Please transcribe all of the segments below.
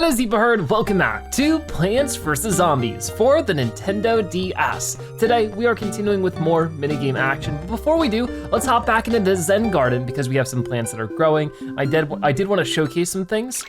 Hello Zebraheard, welcome back to Plants vs. Zombies for the Nintendo DS. Today we are continuing with more minigame action, but before we do, let's hop back into the Zen Garden because we have some plants that are growing. I did want to showcase some things.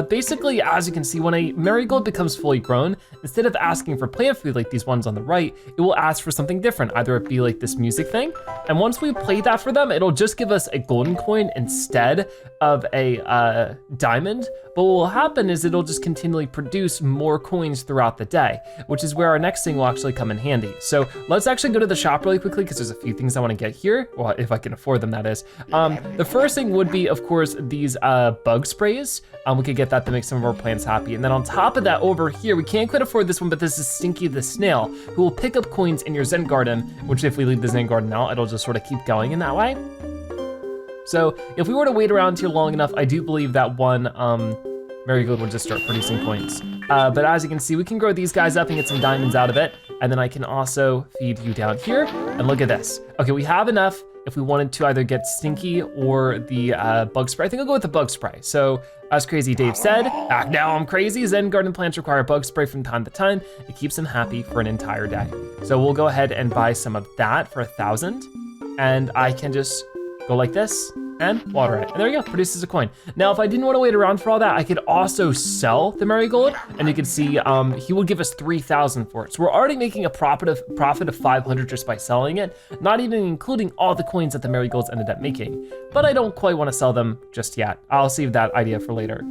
Basically, as you can see, when a marigold becomes fully grown, instead of asking for plant food like these ones on the right, it will ask for something different, either it be like this music thing, and once we play that for them, it'll just give us a golden coin instead of a diamond. But what will happen is it'll just continually produce more coins throughout the day, which is where our next thing will actually come in handy. So let's actually go to the shop really quickly because there's a few things I want to get here. Well, if I can afford them, that is. The first thing would be, of course, these bug sprays. We could get that to make some of our plants happy. And then on top of that, over here, we can't quite afford this one, but this is Stinky the Snail, who will pick up coins in your Zen Garden, which if we leave the Zen Garden out, it'll just sort of keep going in that way. So if we were to wait around here long enough, I do believe that one marigold would just start producing coins. But as you can see, we can grow these guys up and get some diamonds out of it. And then I can also feed you down here. And look at this. Okay, we have enough if we wanted to either get Stinky or the bug spray. I think I'll go with the bug spray. So as Crazy Dave said, act now I'm crazy. Zen Garden plants require bug spray from time to time. It keeps them happy for an entire day. So we'll go ahead and buy some of that for 1,000. And I can just go like this and water it. And there you go, produces a coin. Now, if I didn't want to wait around for all that, I could also sell the marigold, and you can see he will give us 3,000 for it. So we're already making a profit of 500 just by selling it, not even including all the coins that the marigolds ended up making. But I don't quite want to sell them just yet. I'll save that idea for later.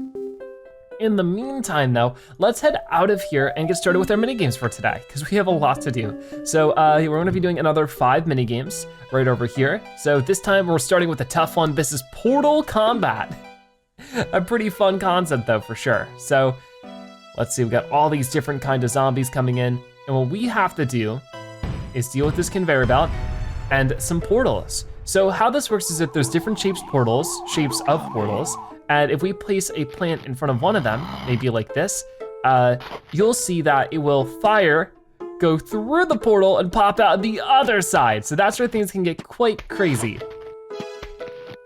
In the meantime though, let's head out of here and get started with our mini games for today, because we have a lot to do. So we're gonna be doing another 5 mini games right over here. So this time we're starting with a tough one. This is Portal Combat. A pretty fun concept though, for sure. So let's see, we've got all these different kinds of zombies coming in, and what we have to do is deal with this conveyor belt and some portals. So how this works is that there's different shapes of portals, and if we place a plant in front of one of them, maybe like this, you'll see that it will fire, go through the portal and pop out the other side. So that's where things can get quite crazy.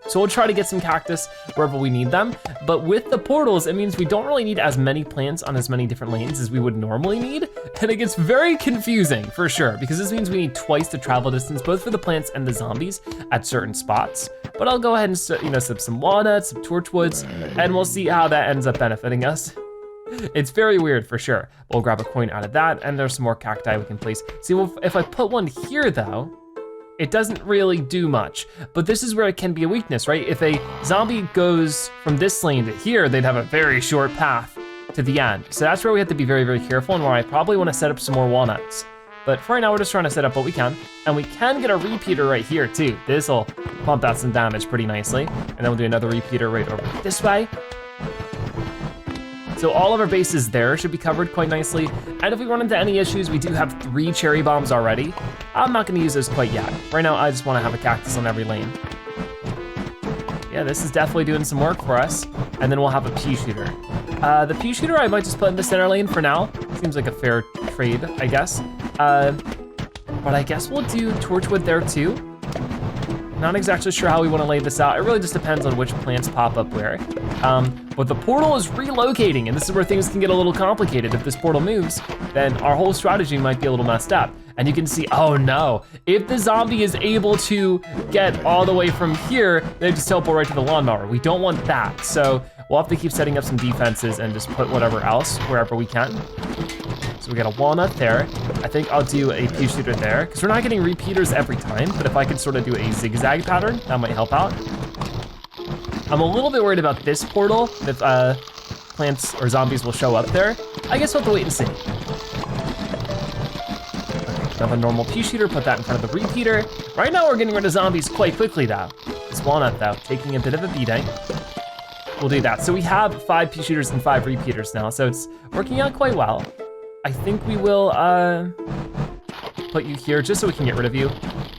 So we'll try to get some cactus wherever we need them, but with the portals, it means we don't really need as many plants on as many different lanes as we would normally need, and it gets very confusing for sure, because this means we need twice the travel distance, both for the plants and the zombies at certain spots. But I'll go ahead and set some walnuts, some torchwoods, and we'll see how that ends up benefiting us. It's very weird for sure. We'll grab a coin out of that, and there's some more cacti we can place. See, well, if I put one here though, it doesn't really do much, but this is where it can be a weakness, right? If a zombie goes from this lane to here, they'd have a very short path to the end. So that's where we have to be very, very careful, and where I probably wanna set up some more walnuts. But for right now, we're just trying to set up what we can. And we can get a repeater right here too. This'll pump out some damage pretty nicely. And then we'll do another repeater right over this way. So all of our bases there should be covered quite nicely. And if we run into any issues, we do have 3 cherry bombs already. I'm not gonna use those quite yet. Right now, I just wanna have a cactus on every lane. Yeah, this is definitely doing some work for us. And then we'll have a pea shooter. The pea shooter I might just put in the center lane for now. Seems like a fair trade, I guess. But I guess we'll do torchwood there too. Not exactly sure how we wanna lay this out. It really just depends on which plants pop up where. But the portal is relocating, and this is where things can get a little complicated. If this portal moves, then our whole strategy might be a little messed up. And you can see, oh no, if the zombie is able to get all the way from here, they just teleport right to the lawnmower. We don't want that. So we'll have to keep setting up some defenses and just put whatever else wherever we can. So we got a walnut there. I think I'll do a pea shooter there, because we're not getting repeaters every time, but if I could sort of do a zigzag pattern, that might help out. I'm a little bit worried about this portal, if plants or zombies will show up there. I guess we'll have to wait and see. Okay, another normal pea shooter, put that in front of the repeater. Right now we're getting rid of zombies quite quickly though. This walnut though, taking a bit of a beating. We'll do that. So we have 5 pea shooters and 5 repeaters now, so it's working out quite well. I think we will put you here just so we can get rid of you.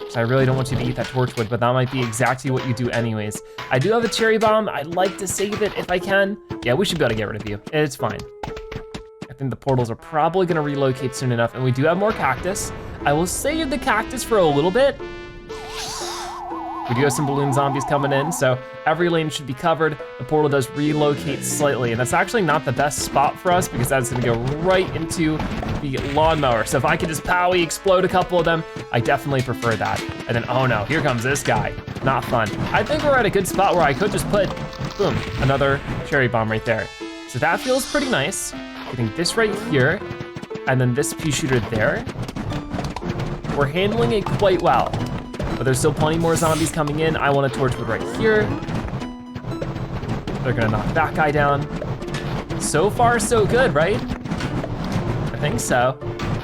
So I really don't want you to eat that torchwood, but that might be exactly what you do anyways. I do have a cherry bomb. I'd like to save it if I can. Yeah, we should be able to get rid of you. It's fine. I think the portals are probably gonna relocate soon enough, and we do have more cactus. I will save the cactus for a little bit. We do have some balloon zombies coming in, so every lane should be covered. The portal does relocate slightly, and that's actually not the best spot for us because that's gonna go right into the lawnmower. So if I could just powie explode a couple of them, I definitely prefer that. And then, oh no, here comes this guy. Not fun. I think we're at a good spot where I could just put, boom, another cherry bomb right there. So that feels pretty nice. Getting this right here, and then this pea shooter there. We're handling it quite well, but there's still plenty more zombies coming in. I want a torchwood right here. They're gonna knock that guy down. So far, so good, right? I think so.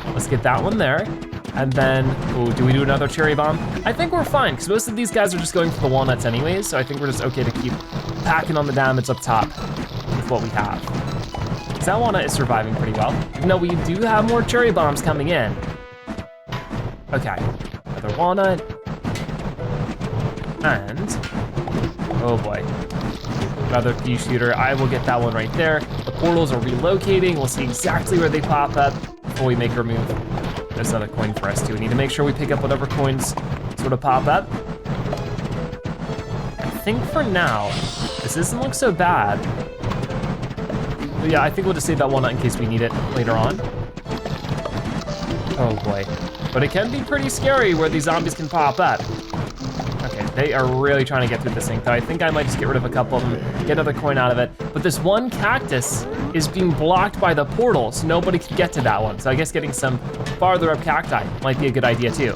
Let's get that one there. And then, oh, do we do another cherry bomb? I think we're fine, because most of these guys are just going for the walnuts anyways, so I think we're just okay to keep packing on the damage up top with what we have. So that walnut is surviving pretty well. Even though we do have more cherry bombs coming in. Okay, another walnut. And, oh boy, another pea shooter. I will get that one right there. The portals are relocating. We'll see exactly where they pop up before we make our move. There's another coin for us too. We need to make sure we pick up whatever coins sort of pop up. I think for now, this doesn't look so bad. But yeah, I think we'll just save that walnut in case we need it later on. Oh boy. But it can be pretty scary where these zombies can pop up. Okay, they are really trying to get through this thing, though. I think I might just get rid of a couple of them, get another coin out of it. But this one cactus is being blocked by the portal, so nobody can get to that one. So I guess getting some farther up cacti might be a good idea too.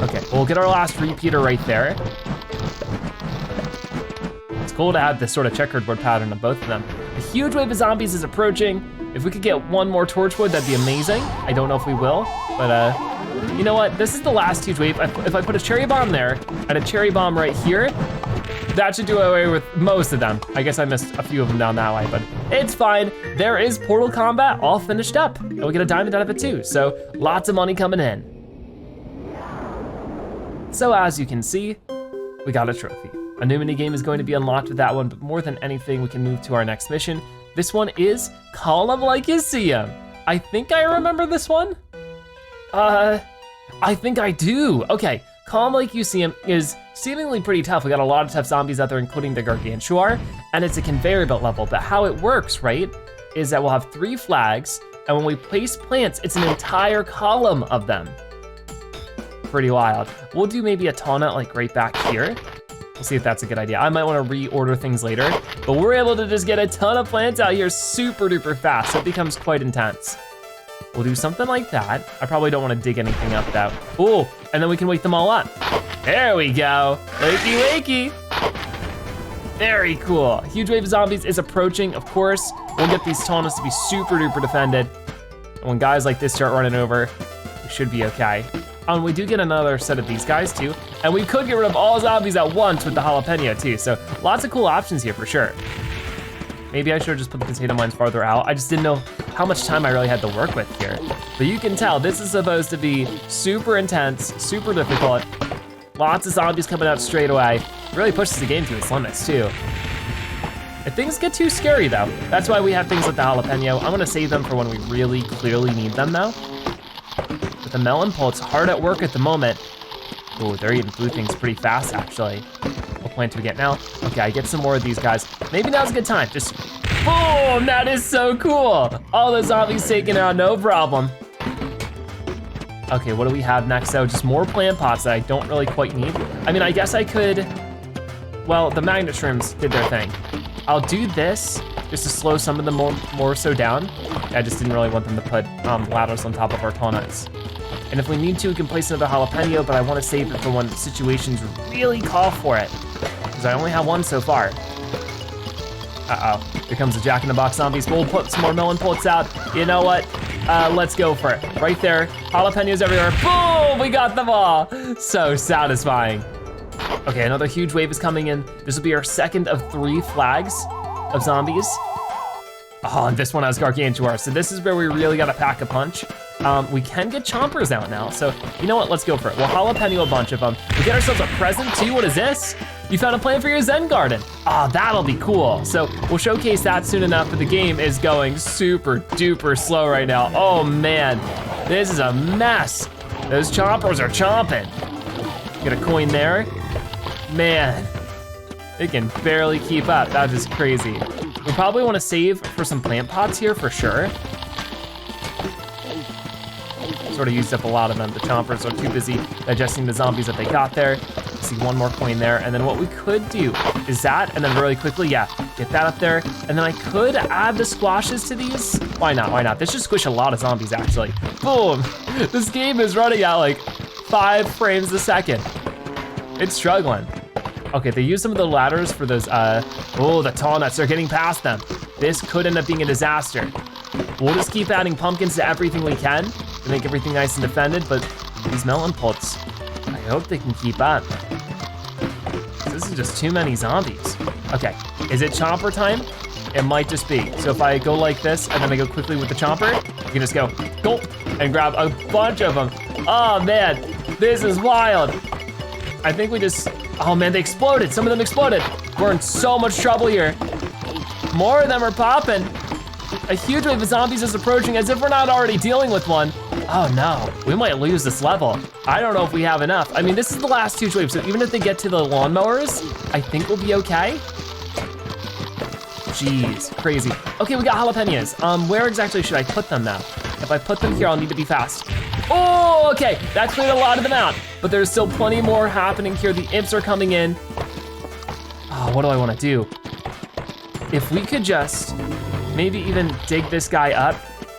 Okay, we'll get our last repeater right there. It's cool to add this sort of checkerboard pattern of both of them. A huge wave of zombies is approaching. If we could get one more torchwood, that'd be amazing. I don't know if we will, but you know what? This is the last huge wave. If I put a cherry bomb there and a cherry bomb right here, that should do away with most of them. I guess I missed a few of them down that way, but it's fine. There is portal combat all finished up. And we get a diamond out of it too, so lots of money coming in. So as you can see, we got a trophy. A new mini game is going to be unlocked with that one, but more than anything, we can move to our next mission. This one is Call 'em like you see 'em. I think I remember this one. I think I do. Okay, Call 'em like you see 'em is seemingly pretty tough. We got a lot of tough zombies out there, including the Gargantuar, and it's a conveyor belt level, but how it works, right, is that we'll have 3 flags, and when we place plants, it's an entire column of them. Pretty wild. We'll do maybe a tallnut like right back here. We'll see if that's a good idea. I might wanna reorder things later, but we're able to just get a ton of plants out here super duper fast, so it becomes quite intense. We'll do something like that. I probably don't wanna dig anything up though. Ooh, and then we can wake them all up. There we go, wakey wakey. Very cool. Huge wave of zombies is approaching, of course. We'll get these tallness to be super duper defended. And when guys like this start running over, we should be okay. And we do get another set of these guys too. And we could get rid of all zombies at once with the jalapeno too. So lots of cool options here for sure. Maybe I should have just put the potato mines farther out. I just didn't know how much time I really had to work with here. But you can tell this is supposed to be super intense, super difficult. Lots of zombies coming out straight away. Really pushes the game to its limits too. If things get too scary though, that's why we have things like the jalapeno. I'm gonna save them for when we really clearly need them though. With the melon pulse hard at work at the moment. Ooh, they're eating blue things pretty fast actually. What plant do we get now? Okay, I get some more of these guys. Maybe now's a good time. Just, boom, that is so cool. All the zombies taken out, no problem. Okay, what do we have next though? Just more plant pots that I don't really quite need. I mean, I guess I could, well, the magnet shrooms did their thing. I'll do this just to slow some of them more so down. I just didn't really want them to put ladders on top of our tall nuts. And if we need to, we can place another jalapeno, but I wanna save it for when situations really call for it, because I only have one so far. Uh-oh, here comes the Jack-in-the-Box zombies. We'll put some more melon pults out. You know what? Let's go for it. Right there, jalapenos everywhere. Boom, we got them all. So satisfying. Okay, another huge wave is coming in. This will be our second of 3 flags of zombies. Oh, and this one has Gargantuar, so this is where we really gotta pack a punch. We can get chompers out now, so you know what, let's go for it. We'll jalapeno a bunch of them. We get ourselves a present too, what is this? You found a plan for your Zen Garden. Ah, that'll be cool. So we'll showcase that soon enough, but the game is going super duper slow right now. Oh man, this is a mess. Those chompers are chomping. Get a coin there. Man, it can barely keep up. That is crazy. We probably wanna save for some plant pots here for sure. Sort of used up a lot of them. The chompers are too busy digesting the zombies that they got there. See one more coin there, and then what we could do is that, and then really quickly, yeah, get that up there, and then I could add the squashes to these. Why not, why not? This should squish a lot of zombies actually. Boom, this game is running at like 5 frames a second. It's struggling. Okay, they use some of the ladders for those, oh, the tall nuts, they're getting past them. This could end up being a disaster. We'll just keep adding pumpkins to everything we can to make everything nice and defended, but these melon pults, I hope they can keep up. This is just too many zombies. Okay, is it chomper time? It might just be. So if I go like this and then I go quickly with the chomper, you can just go gulp and grab a bunch of them. Oh man, this is wild. I think we just, oh man, they exploded. Some of them exploded. We're in so much trouble here. More of them are popping. A huge wave of zombies is approaching as if we're not already dealing with one. Oh no, we might lose this level. I don't know if we have enough. I mean, this is the last huge wave, so even if they get to the lawnmowers, I think we'll be okay. Jeez, crazy. Okay, we got jalapenos. Where exactly should I put them now? If I put them here, I'll need to be fast. Oh, okay, that cleared a lot of them out, but there's still plenty more happening here. The imps are coming in. Oh, what do I wanna do? If we could just maybe even dig this guy up,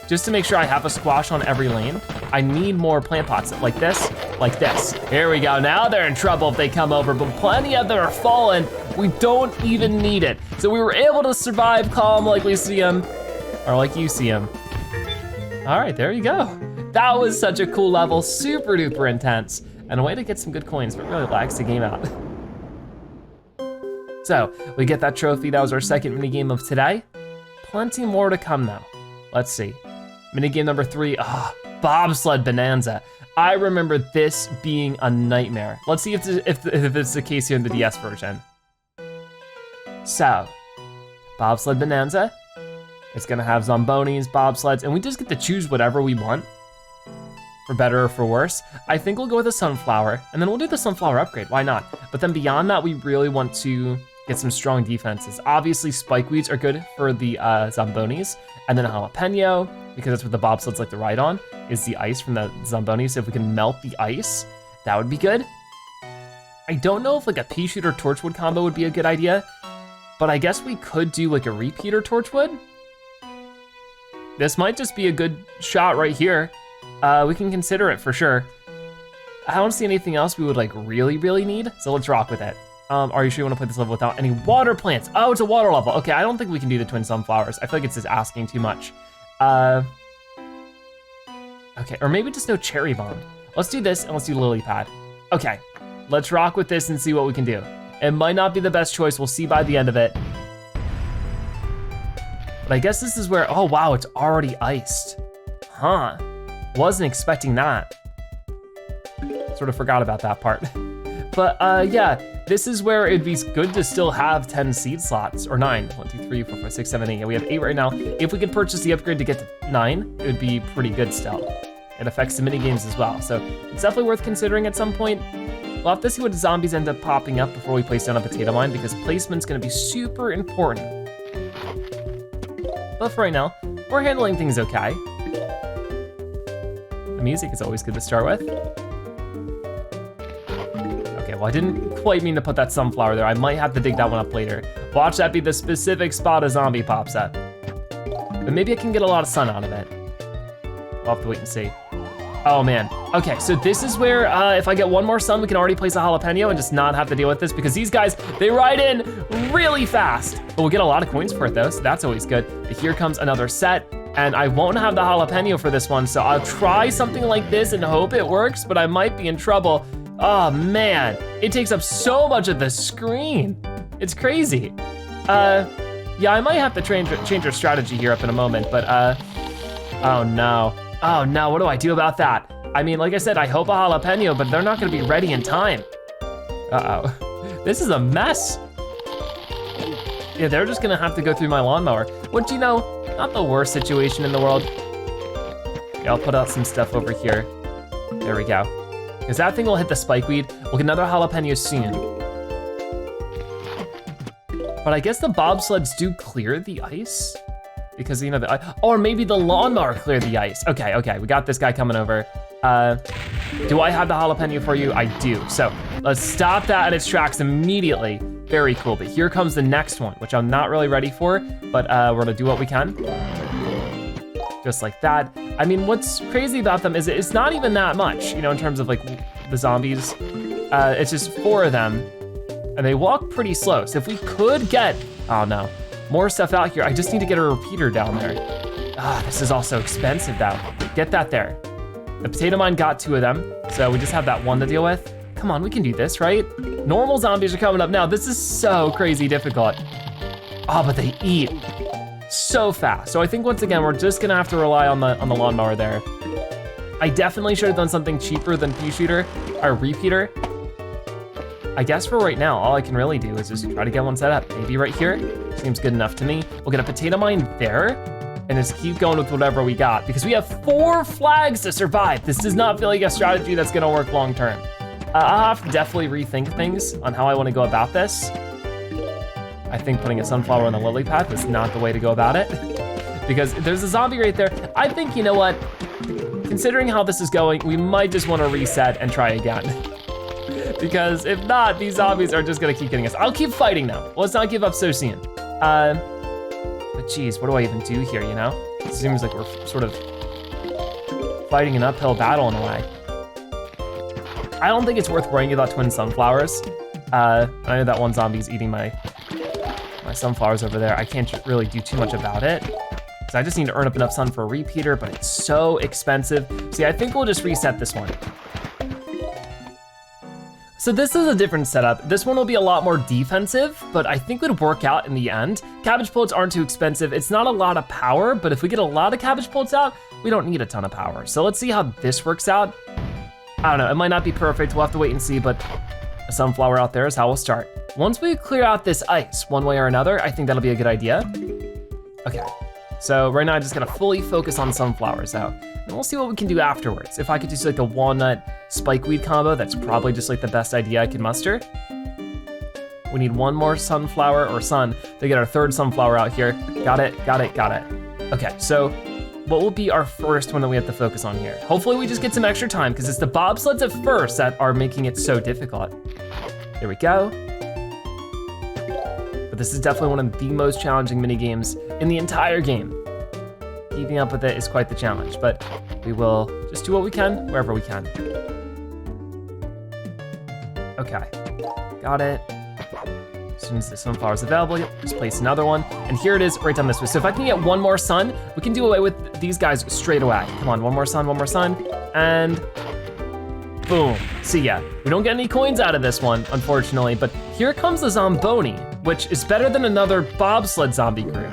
just to make sure I have a squash on every lane. I need more plant pots, like this, like this. Here we go, now they're in trouble if they come over, but plenty of them are fallen. We don't even need it. So we were able to survive calm like we see them, or like you see them. All right, there you go. That was such a cool level, super duper intense, and a way to get some good coins, but really lags the game out. So, we get that trophy, that was our second minigame of today. Plenty more to come though. Let's see. Minigame number 3, Bobsled Bonanza. I remember this being a nightmare. Let's see if it's the case here in the DS version. So, Bobsled Bonanza. It's gonna have Zombonis, bobsleds, and we just get to choose whatever we want, for better or for worse. I think we'll go with a sunflower, and then we'll do the sunflower upgrade, why not? But then beyond that, we really want to get some strong defenses. Obviously, spikeweeds are good for the Zombonis, and then a jalapeno, because that's what the bobsleds like to ride on, is the ice from the Zombonis. So if we can melt the ice, that would be good. I don't know if like a pea shooter torchwood combo would be a good idea, but I guess we could do like a repeater torchwood. This might just be a good shot right here. We can consider it for sure. I don't see anything else we would like really need, so let's rock with it. Are you sure you wanna play this level without any water plants? Oh, it's a water level. Okay, I don't think we can do the twin sunflowers. I feel like it's just asking too much. Okay, or maybe just no cherry bomb. Let's do this and let's do lily pad. Okay, let's rock with this and see what we can do. It might not be the best choice, we'll see by the end of it. But I guess this is where, oh wow, it's already iced. Huh, wasn't expecting that. Sort of forgot about that part. But yeah, this is where it'd be good to still have 10 seed slots, or 9. 1, 2, 3, 4, 5, 6, 7, 8. Yeah, we have 8 right now. If we could purchase the upgrade to get to 9, it would be pretty good still. It affects the mini games as well, so it's definitely worth considering at some point. We'll have to see what zombies end up popping up before we place down a potato mine, because placement's gonna be super important. But for right now, we're handling things okay. The music is always good to start with. Okay, well I didn't quite mean to put that sunflower there. I might have to dig that one up later. Watch that be the specific spot a zombie pops up. But maybe I can get a lot of sun out of it. We'll have to wait and see. Oh man, okay, so this is where if I get one more sun, we can already place a jalapeno and just not have to deal with this, because these guys, they ride in really fast. But we'll get a lot of coins for it though, so that's always good. But here comes another set, and I won't have the jalapeno for this one, so I'll try something like this and hope it works, but I might be in trouble. Oh man, it takes up so much of the screen. It's crazy. Yeah, I might have to change our strategy here up in a moment, but oh no. Oh no, what do I do about that? I mean, like I said, I hope a jalapeno, but they're not gonna be ready in time. Uh-oh, this is a mess. Yeah, they're just gonna have to go through my lawnmower, which, you know, not the worst situation in the world. Yeah, I'll put out some stuff over here. There we go. because that thing will hit the spikeweed. We'll get another jalapeno soon. But I guess the bobsleds do clear the ice because, you know, or maybe the lawnmower cleared the ice. Okay, we got this guy coming over. Do I have the jalapeno for you? I do. So let's stop that at its tracks immediately. Very cool, but here comes the next one, which I'm not really ready for, but we're gonna do what we can. Just like that. I mean, what's crazy about them is it's not even that much, you know, in terms of like the zombies. It's just 4 of them, and they walk pretty slow. So if we could get, oh no, more stuff out here, I just need to get a repeater down there. This is also expensive though. Get that there. The potato mine got 2 of them, so we just have that 1 to deal with. Come on, we can do this, right? Normal zombies are coming up now. This is so crazy difficult. Oh, but they eat so fast. So I think once again, we're just gonna have to rely on the lawnmower there. I definitely should have done something cheaper than pea shooter or repeater. I guess for right now, all I can really do is just try to get one set up. Maybe right here, seems good enough to me. We'll get a potato mine there and just keep going with whatever we got because we have 4 flags to survive. This does not feel like a strategy that's gonna work long term. I'll have to definitely rethink things on how I wanna go about this. I think putting a sunflower on the lily pad was not the way to go about it because there's a zombie right there. I think, you know what? Considering how this is going, we might just wanna reset and try again. Because if not, these zombies are just gonna keep getting us. I'll keep fighting though. Let's not give up so soon. But geez, what do I even do here, you know? It seems like we're sort of fighting an uphill battle in a way. I don't think it's worth worrying about twin sunflowers. I know that one zombie's eating my sunflowers over there. I can't really do too much about it. So I just need to earn up enough sun for a repeater, but it's so expensive. See, I think we'll just reset this one. So this is a different setup. This one will be a lot more defensive, but I think it would work out in the end. Cabbage pullets aren't too expensive. It's not a lot of power, but if we get a lot of cabbage pullets out, we don't need a ton of power. So let's see how this works out. I don't know, it might not be perfect. We'll have to wait and see, but a sunflower out there is how we'll start. Once we clear out this ice one way or another, I think that'll be a good idea. Okay, so right now I just gotta fully focus on sunflowers out. And we'll see what we can do afterwards. If I could do like a walnut spikeweed combo, that's probably just like the best idea I can muster. We need 1 more sunflower or sun to get our 3rd sunflower out here. Got it. Okay, so what will be our first one that we have to focus on here? Hopefully we just get some extra time because it's the bobsleds at first that are making it so difficult. There we go. But this is definitely one of the most challenging mini games in the entire game. Keeping up with it is quite the challenge, but we will just do what we can, wherever we can. Okay, got it. As soon as the sunflower's available, just place another one. And here it is right down this way. So if I can get 1 more sun, we can do away with these guys straight away. Come on, 1 more sun, and boom, see ya. We don't get any coins out of this one, unfortunately, but here comes the Zomboni, which is better than another bobsled zombie group.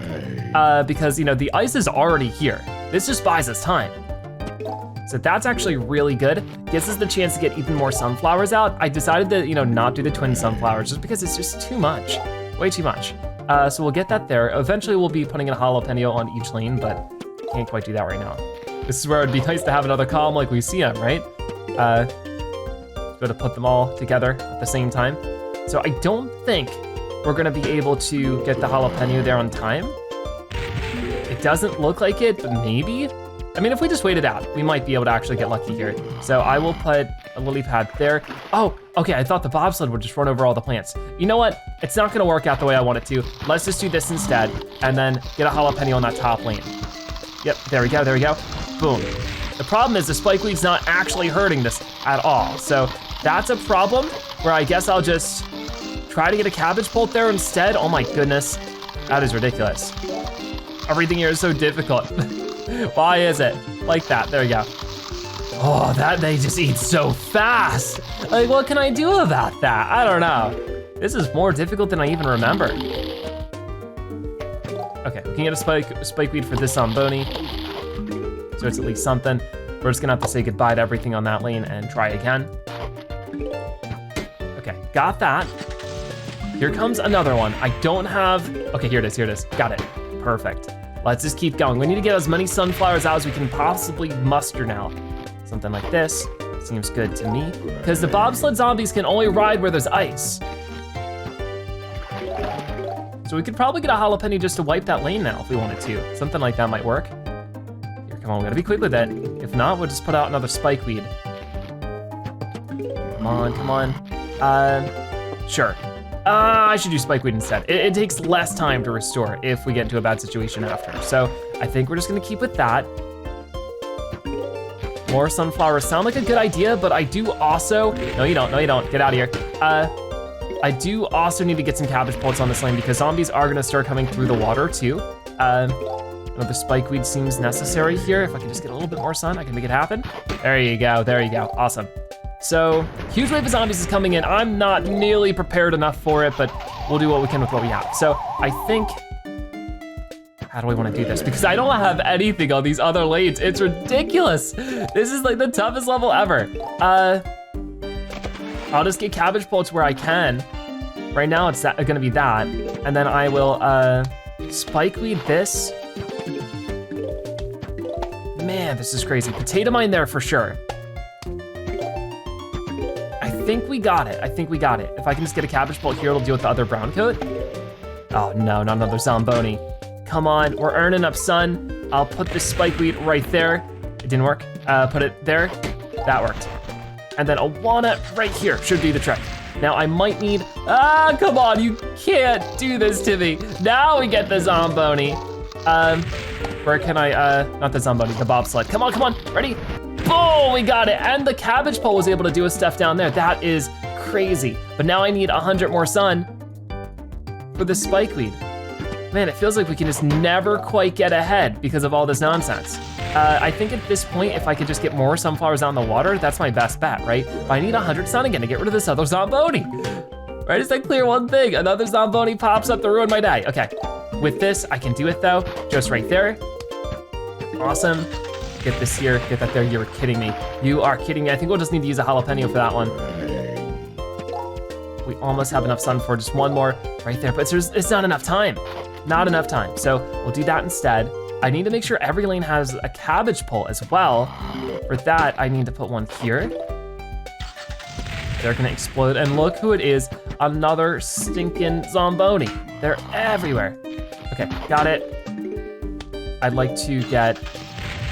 Because, you know, the ice is already here. This just buys us time. So that's actually really good. Gives us the chance to get even more sunflowers out. I decided to, you know, not do the twin sunflowers just because it's just too much, way too much. So we'll get that there. Eventually we'll be putting in a jalapeno on each lane, but can't quite do that right now. This is where it'd be nice to have another column like we see them, right? Go to put them all together at the same time. So I don't think we're gonna be able to get the jalapeno there on time. It doesn't look like it, but maybe. I mean, if we just wait it out, we might be able to actually get lucky here. So I will put a lily pad there. Oh, okay, I thought the bobsled would just run over all the plants. You know what? It's not gonna work out the way I want it to. Let's just do this instead, and then get a jalapeno on that top lane. Yep, there we go, boom. The problem is the spikeweed's not actually hurting this at all. So that's a problem where I guess I'll just try to get a cabbage pult there instead. Oh my goodness, that is ridiculous. Everything here is so difficult. Why is it like that? There we go. Oh, they just eat so fast. Like, what can I do about that? I don't know. This is more difficult than I even remember. Okay, we can get a spikeweed for this Zomboni. So it's at least something. We're just gonna have to say goodbye to everything on that lane and try again. Okay, got that. Here comes another one. I don't have, okay, here it is, got it, perfect. Let's just keep going. We need to get as many sunflowers out as we can possibly muster now. Something like this seems good to me, because the bobsled zombies can only ride where there's ice. So we could probably get a jalapeno just to wipe that lane now if we wanted to. Something like that might work. Here, come on, we gotta be quick with it. If not, we'll just put out another spikeweed. Come on, come on. Sure. I should do spikeweed instead. It takes less time to restore if we get into a bad situation after. So I think we're just gonna keep with that. More sunflowers sound like a good idea, but I do also, no you don't, get out of here. I do also need to get some cabbage plants on this lane because zombies are gonna start coming through the water too. Another spikeweed seems necessary here. If I can just get a little bit more sun, I can make it happen. There you go, awesome. So, huge wave of zombies is coming in. I'm not nearly prepared enough for it, but we'll do what we can with what we have. So, I think, how do we wanna do this? Because I don't have anything on these other lanes. It's ridiculous. This is like the toughest level ever. I'll just get cabbage plants where I can. Right now it's gonna be that. And then I will spikeweed this. Man, this is crazy. Potato mine there for sure. I think we got it. If I can just get a cabbage plant here, it'll deal with the other brown coat. Oh no, not another Zamboni. Come on, we're earning up sun. I'll put this spikeweed right there. It didn't work. Put it there. That worked. And then a walnut right here should do the trick. Now I might need, come on, you can't do this to me. Now we get the Zamboni. Where can I, not the Zamboni, the bobsled. Come on, ready? Boom, we got it. And the cabbage pole was able to do his stuff down there. That is crazy. But now I need 100 more sun for the spikeweed. Man, it feels like we can just never quite get ahead because of all this nonsense. I think at this point, if I could just get more sunflowers out in the water, that's my best bet, right? But I need 100 sun again to get rid of this other Zamboni. Right, just to clear one thing, another Zamboni pops up to ruin my day. Okay, with this, I can do it though, just right there. Awesome, get this here, get that there, you're kidding me. You are kidding me, I think we'll just need to use a jalapeno for that one. We almost have enough sun for just one more right there, but it's not enough time. Not enough time, so we'll do that instead. I need to make sure every lane has a cabbage pole as well. For that, I need to put one here. They're gonna explode, and look who it is, another stinking Zamboni. They're everywhere. Okay, got it. I'd like to get,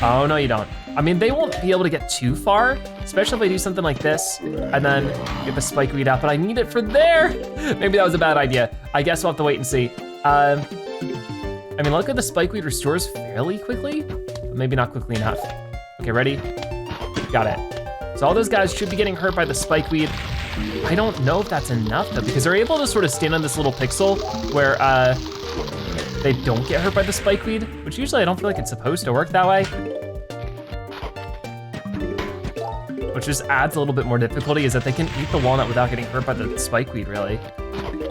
oh no you don't. I mean, they won't be able to get too far, especially if I do something like this, and then get the spikeweed out, but I need it for there. Maybe that was a bad idea. I guess we'll have to wait and see. I mean, look at the spikeweed restores fairly quickly, but maybe not quickly enough. Okay, ready? Got it. So all those guys should be getting hurt by the spikeweed. I don't know if that's enough though, because they're able to sort of stand on this little pixel where they don't get hurt by the spikeweed, which usually I don't feel like it's supposed to work that way. Which just adds a little bit more difficulty, is that they can eat the walnut without getting hurt by the spikeweed, really.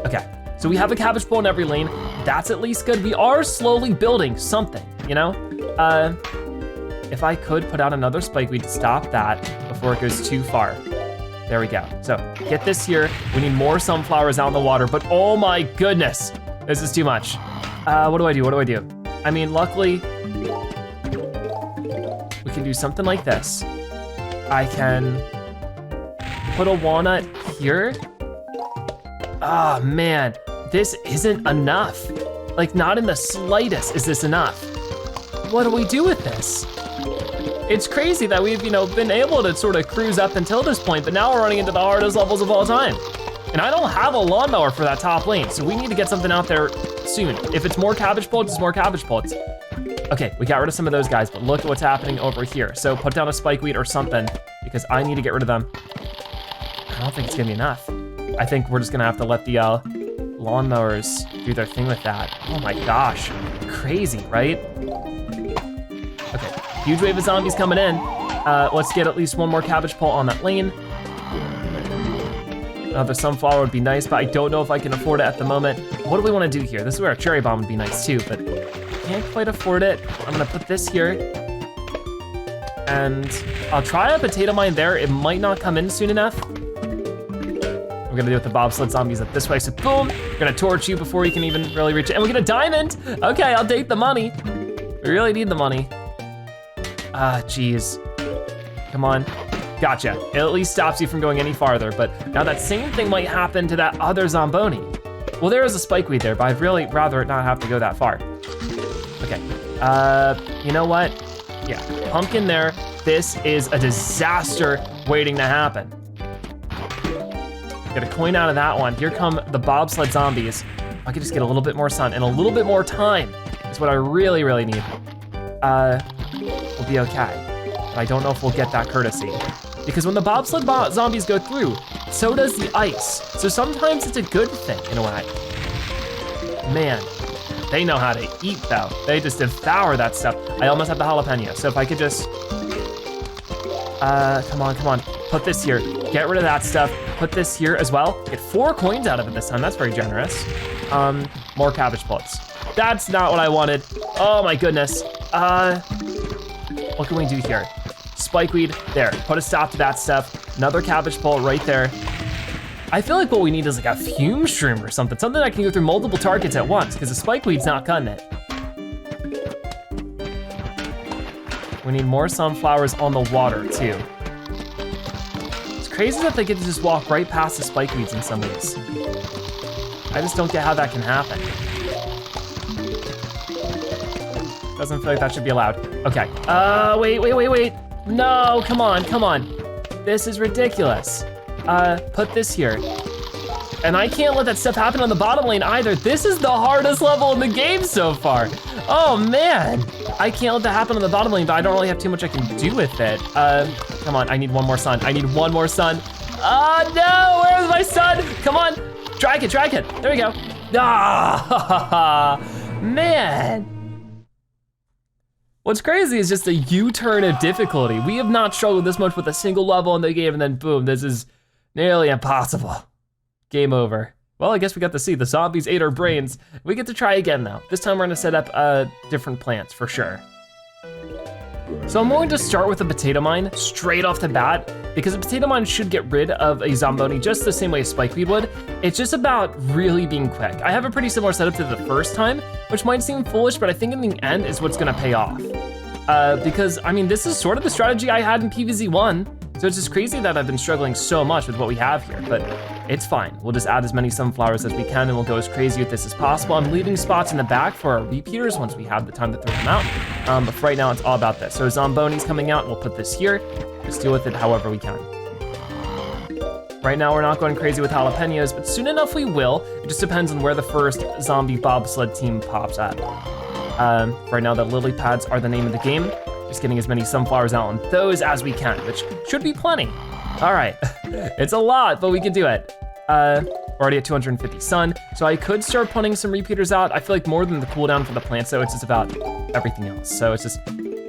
Okay. So we have a cabbage pole in every lane. That's at least good. We are slowly building something, you know? If I could put out another spikeweed to stop that before it goes too far. There we go. So get this here. We need more sunflowers out in the water, but oh my goodness, this is too much. What do I do? I mean, luckily, we can do something like this. I can put a walnut here. Oh man, this isn't enough. Like, not in the slightest is this enough. What do we do with this? It's crazy that we've, been able to sort of cruise up until this point, but now we're running into the hardest levels of all time. And I don't have a lawnmower for that top lane, so we need to get something out there soon. If it's more cabbage plants, it's more cabbage plants. Okay, we got rid of some of those guys, but look at what's happening over here. So put down a spikeweed or something, because I need to get rid of them. I don't think it's gonna be enough. I think we're just gonna have to let the lawnmowers do their thing with that. Oh my gosh, crazy, right? Okay, huge wave of zombies coming in. Let's get at least one more cabbage pole on that lane. Another sunflower would be nice, but I don't know if I can afford it at the moment. What do we wanna do here? This is where a cherry bomb would be nice too, but can't quite afford it. I'm gonna put this here. And I'll try a potato mine there. It might not come in soon enough. We're gonna do with the bobsled zombies up this way, so boom, we're gonna torch you before you can even really reach it. And we get a diamond. Okay, I'll take the money. We really need the money. Ah, geez. come on. Gotcha, it at least stops you from going any farther, but now that same thing might happen to that other Zomboni. Well, there is a spikeweed there, but I'd really rather it not have to go that far. Okay, you know what? Yeah, pumpkin there. This is a disaster waiting to happen. Get a coin out of that one. Here come the bobsled zombies. I could just get a little bit more sun and a little bit more time is what I really, really need. We'll be okay. But I don't know if we'll get that courtesy. Because when the bobsled zombies go through, so does the ice. So sometimes it's a good thing in a way. Man, they know how to eat though. They just devour that stuff. I almost have the jalapeno, so if I could just, come on. Put this here, get rid of that stuff. Put this here as well. Get 4 coins out of it this time, that's very generous. More cabbage bullets. That's not what I wanted. Oh my goodness. What can we do here? Spikeweed, there, put a stop to that stuff. Another cabbage pullet right there. I feel like what we need is like a fume shroom or something that can go through multiple targets at once, because the spikeweed's not cutting it. We need more sunflowers on the water too. It's crazy that they get to just walk right past the spikeweeds in some ways. I just don't get how that can happen. Doesn't feel like that should be allowed. Okay, wait. No, come on. This is ridiculous. Put this here. And I can't let that stuff happen on the bottom lane either. This is the hardest level in the game so far. Oh man. I can't let that happen on the bottom lane, but I don't really have too much I can do with it. Come on, I need one more sun. Oh no, where's my sun? Come on, drag it. There we go. Ah, man. What's crazy is just a U-turn of difficulty. We have not struggled this much with a single level in the game, and then boom, this is nearly impossible. Game over. Well, I guess we got to see the zombies ate our brains. We get to try again though. This time we're gonna set up different plants for sure. So I'm going to start with a potato mine straight off the bat, because a potato mine should get rid of a zomboni just the same way a spikeweed would. It's just about really being quick. I have a pretty similar setup to the first time, which might seem foolish, but I think in the end is what's gonna pay off. Because I mean, this is sort of the strategy I had in PvZ1, so it's just crazy that I've been struggling so much with what we have here, but it's fine. We'll just add as many sunflowers as we can and we'll go as crazy with this as possible. I'm leaving spots in the back for our repeaters once we have the time to throw them out. But for right now, it's all about this. So Zomboni's coming out, we'll put this here. Just deal with it however we can. Right now, we're not going crazy with jalapenos, but soon enough we will. It just depends on where the first zombie bobsled team pops up. Right now, the lily pads are the name of the game. Just getting as many sunflowers out on those as we can, which should be plenty. All right, it's a lot, but we can do it. Already at 250 sun, so I could start putting some repeaters out. I feel like more than the cooldown for the plants, though, it's just about everything else. So it's just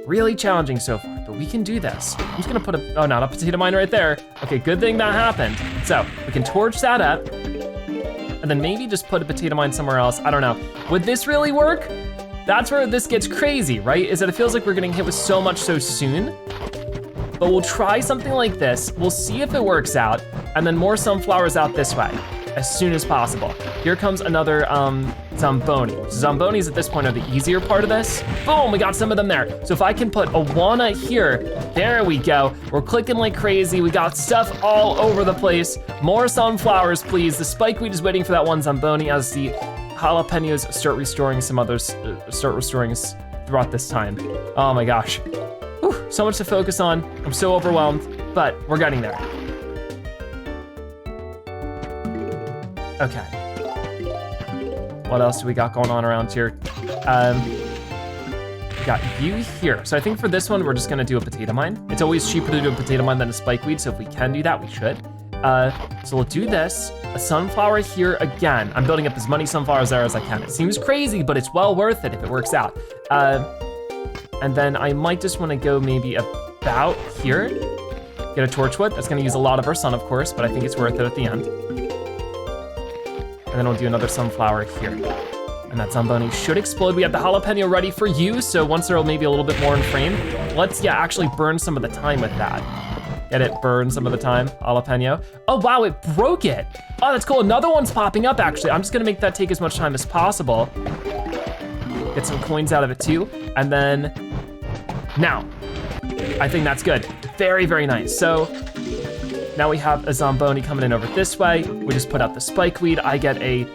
really challenging so far, but we can do this. I'm just gonna put not a potato mine right there. Okay, good thing that happened. So we can torch that up, and then maybe just put a potato mine somewhere else. I don't know. Would this really work? That's where this gets crazy, right? Is that it feels like we're getting hit with so much so soon. But we'll try something like this. We'll see if it works out, and then more sunflowers out this way as soon as possible. Here comes another Zomboni. Zombonis at this point are the easier part of this. Boom, we got some of them there. So if I can put a walnut here, there we go. We're clicking like crazy. We got stuff all over the place. More sunflowers, please. The spikeweed is waiting for that one Zomboni as the jalapenos start restoring some others, throughout this time. Oh my gosh. Whew, so much to focus on. I'm so overwhelmed, but we're getting there. Okay. What else do we got going on around here? We got you here. So I think for this one, we're just gonna do a potato mine. It's always cheaper to do a potato mine than a spikeweed, so if we can do that, we should. So we'll do this. A sunflower here again. I'm building up as many sunflowers there as I can. It seems crazy, but it's well worth it if it works out. And then I might just wanna go maybe about here. Get a torchwood. That's gonna use a lot of our sun, of course, but I think it's worth it at the end. And then we'll do another sunflower here. And that Zomboni should explode. We have the jalapeno ready for you, so once they're maybe a little bit more in frame, let's, actually burn some of the time with that. Get it, burn some of the time, jalapeno. Oh wow, it broke it. Oh, that's cool, another one's popping up actually. I'm just gonna make that take as much time as possible. Get some coins out of it too, and then, now. I think that's good. Very, very nice. So now we have a Zomboni coming in over this way. We just put out the spike weed. I get a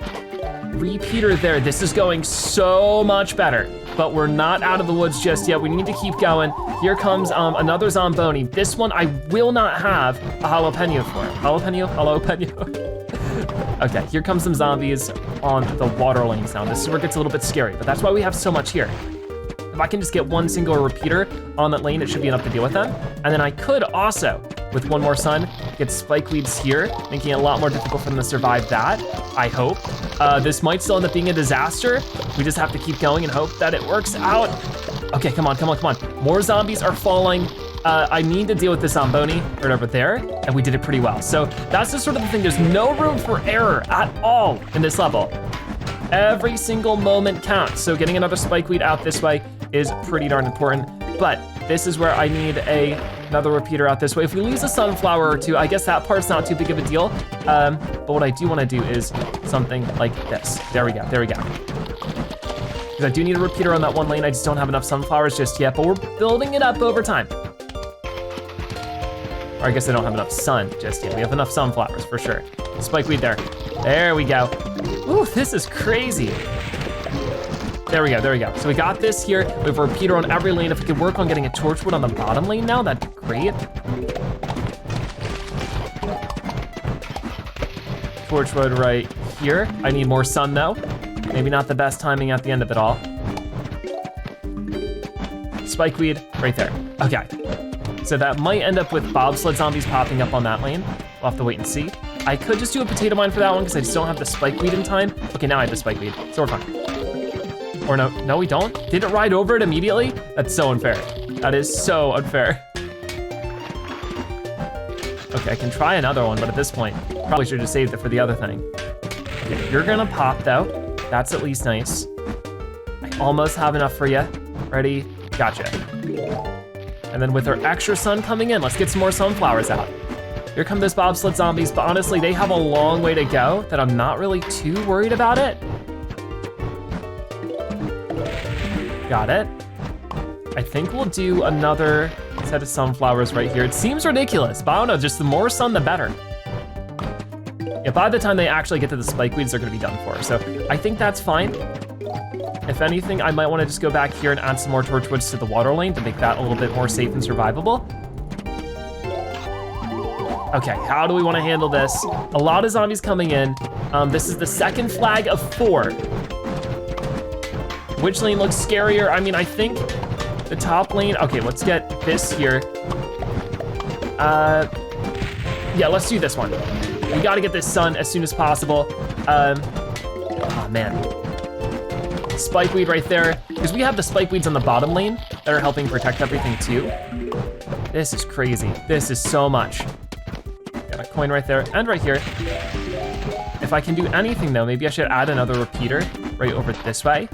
repeater there. This is going so much better, but we're not out of the woods just yet. We need to keep going. Here comes another Zomboni. This one I will not have a jalapeno for. Jalapeno. Okay, here comes some zombies on the water lanes now. This is where it gets a little bit scary, but that's why we have so much here. If I can just get one single repeater on that lane, it should be enough to deal with them. And then I could also, with one more sun, get spike weeds here, making it a lot more difficult for them to survive that, I hope. This might still end up being a disaster. We just have to keep going and hope that it works out. Okay, come on. More zombies are falling. I need to deal with this Zomboni right over there, and we did it pretty well. So that's just sort of the thing. There's no room for error at all in this level. Every single moment counts. So getting another spike weed out this way is pretty darn important, but this is where I need another repeater out this way. If we lose a sunflower or two, I guess that part's not too big of a deal. But what I do wanna do is something like this. There we go. Because I do need a repeater on that one lane. I just don't have enough sunflowers just yet, but we're building it up over time. Or I guess I don't have enough sun just yet. We have enough sunflowers for sure. Spike weed there. There we go. Ooh, this is crazy. There we go. So we got this here. We have a repeater on every lane. If we could work on getting a torchwood on the bottom lane now, that'd be great. Torchwood right here. I need more sun though. Maybe not the best timing at the end of it all. Spike weed right there. Okay. So that might end up with bobsled zombies popping up on that lane. We'll have to wait and see. I could just do a potato mine for that one because I just don't have the spike weed in time. Okay, now I have the spike weed, so we're fine. Or no, we don't? Did it ride over it immediately? That's so unfair. That is so unfair. Okay, I can try another one, but at this point, probably should have saved it for the other thing. Okay, you're gonna pop though. That's at least nice. I almost have enough for you. Ready? Gotcha. And then with our extra sun coming in, let's get some more sunflowers out. Here come those bobsled zombies, but honestly, they have a long way to go that I'm not really too worried about it. Got it. I think we'll do another set of sunflowers right here. It seems ridiculous, but I don't know, just the more sun, the better. Yeah, by the time they actually get to the spike weeds, they're gonna be done for. So I think that's fine. If anything, I might wanna just go back here and add some more torchwoods to the water lane to make that a little bit more safe and survivable. Okay, how do we wanna handle this? A lot of zombies coming in. This is the second flag of 4. Which lane looks scarier? I mean, I think the top lane. Okay, let's get this here. Yeah, let's do this one. We gotta get this sun as soon as possible. Oh man. Spike weed right there, because we have the spike weeds on the bottom lane that are helping protect everything too. This is crazy. This is so much. Got a coin right there and right here. If I can do anything though, maybe I should add another repeater right over this way.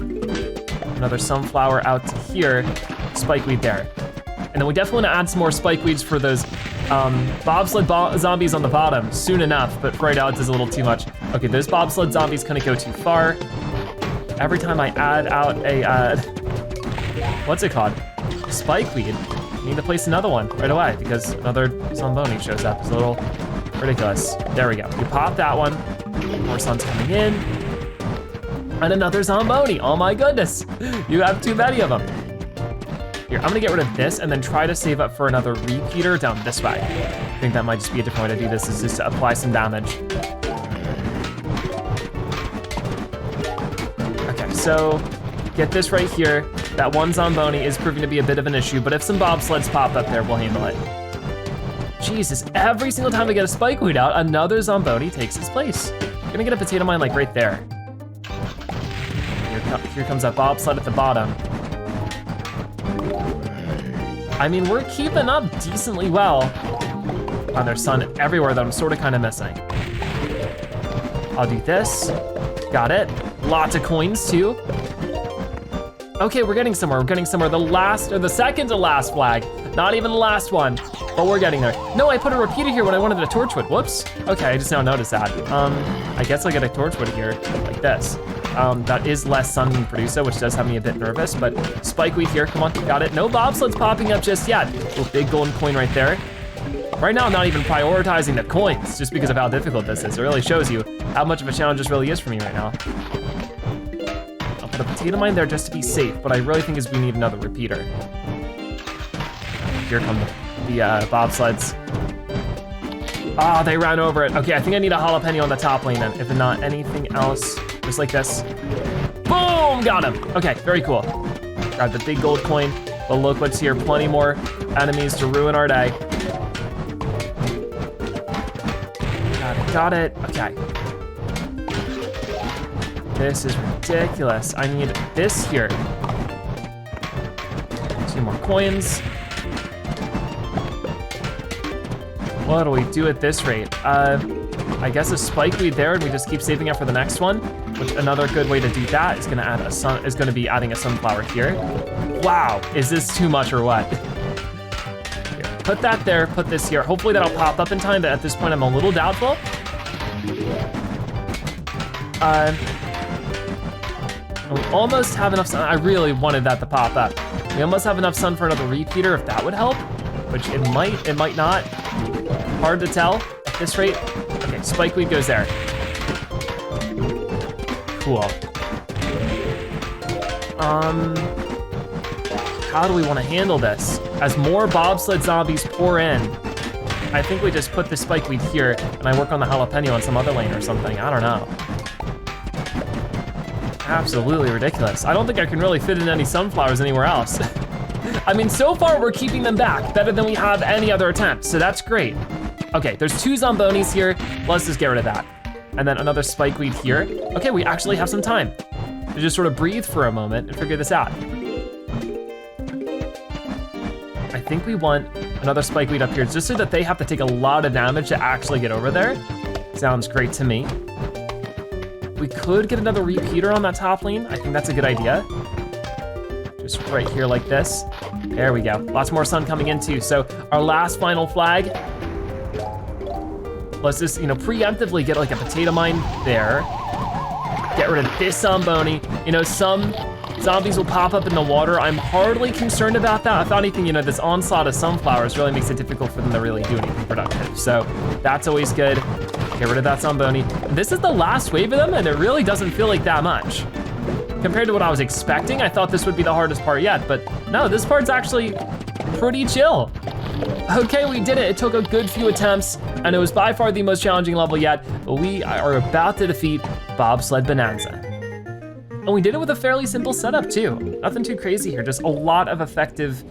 Another sunflower out to here, spike weed there. And then we definitely wanna add some more spike weeds for those bobsled zombies on the bottom soon enough, but for right now it does a little too much. Okay, those bobsled zombies couldn't go too far. Every time I add out a, what's it called? Spike weed. I need to place another one right away because another Zomboni shows up. It's a little ridiculous. There we go. We pop that one. More sun's coming in. And another Zomboni. Oh my goodness. You have too many of them. Here, I'm gonna get rid of this and then try to save up for another repeater down this way. I think that might just be a different way to do this, is just to apply some damage. Okay, so get this right here. That one Zomboni is proving to be a bit of an issue, but if some bobsleds pop up there, we'll handle it. Jesus, every single time we get a spike weed out, another Zomboni takes its place. I'm gonna get a potato mine like right there. Here comes that bobsled at the bottom. I mean, we're keeping up decently well. Oh, there's sun everywhere that I'm sort of kind of missing. I'll do this. Got it. Lots of coins too. Okay, we're getting somewhere. The second to last flag. Not even the last one, but we're getting there. No, I put a repeater here when I wanted a torchwood. Whoops. Okay, I just now noticed that. I guess I'll get a torchwood here like this. that is less sun than Producer, which does have me a bit nervous, but spikeweed here, come on, got it. No bobsleds popping up just yet. Oh, big golden coin right there. Right now, I'm not even prioritizing the coins just because of how difficult this is. It really shows you how much of a challenge this really is for me right now. I'll put a potato mine there just to be safe, but I really think we need another repeater. Here come the bobsleds. Ah, they ran over it. Okay, I think I need a jalapeno on the top lane then, if not anything else, just like this. Boom, got him. Okay, very cool. Grab the big gold coin, but look what's here, plenty more enemies to ruin our day. Got it, okay. This is ridiculous. I need this here. 2 more coins. What do we do at this rate? I guess a spikeweed there, and we just keep saving up for the next one. Which another good way to do that is gonna be adding a sunflower here. Wow, is this too much or what? Here, put that there, put this here. Hopefully that'll pop up in time, but at this point I'm a little doubtful. We almost have enough sun. I really wanted that to pop up. We almost have enough sun for another repeater if that would help, which it might not. Hard to tell at this rate. Okay, spikeweed goes there. Cool. How do we want to handle this? As more bobsled zombies pour in, I think we just put the spikeweed here and I work on the jalapeno on some other lane or something, I don't know. Absolutely ridiculous. I don't think I can really fit in any sunflowers anywhere else. I mean, so far we're keeping them back better than we have any other attempt, so that's great. Okay, there's 2 zombonis here. Let's just get rid of that. And then another spikeweed here. Okay, we actually have some time to just sort of breathe for a moment and figure this out. I think we want another spikeweed up here just so that they have to take a lot of damage to actually get over there. Sounds great to me. We could get another repeater on that top lane. I think that's a good idea. Just right here like this. There we go. Lots more sun coming in too. So our last final flag. Let's just, preemptively get like a potato mine there. Get rid of this zomboni. Some zombies will pop up in the water. I'm hardly concerned about that. If anything, this onslaught of sunflowers really makes it difficult for them to really do anything productive. So that's always good. Get rid of that zomboni. This is the last wave of them, and it really doesn't feel like that much. Compared to what I was expecting, I thought this would be the hardest part yet, but no, this part's actually pretty chill. Okay, we did it. It took a good few attempts, and it was by far the most challenging level yet, but we are about to defeat Bobsled Bonanza. And we did it with a fairly simple setup too. Nothing too crazy here, just a lot of effective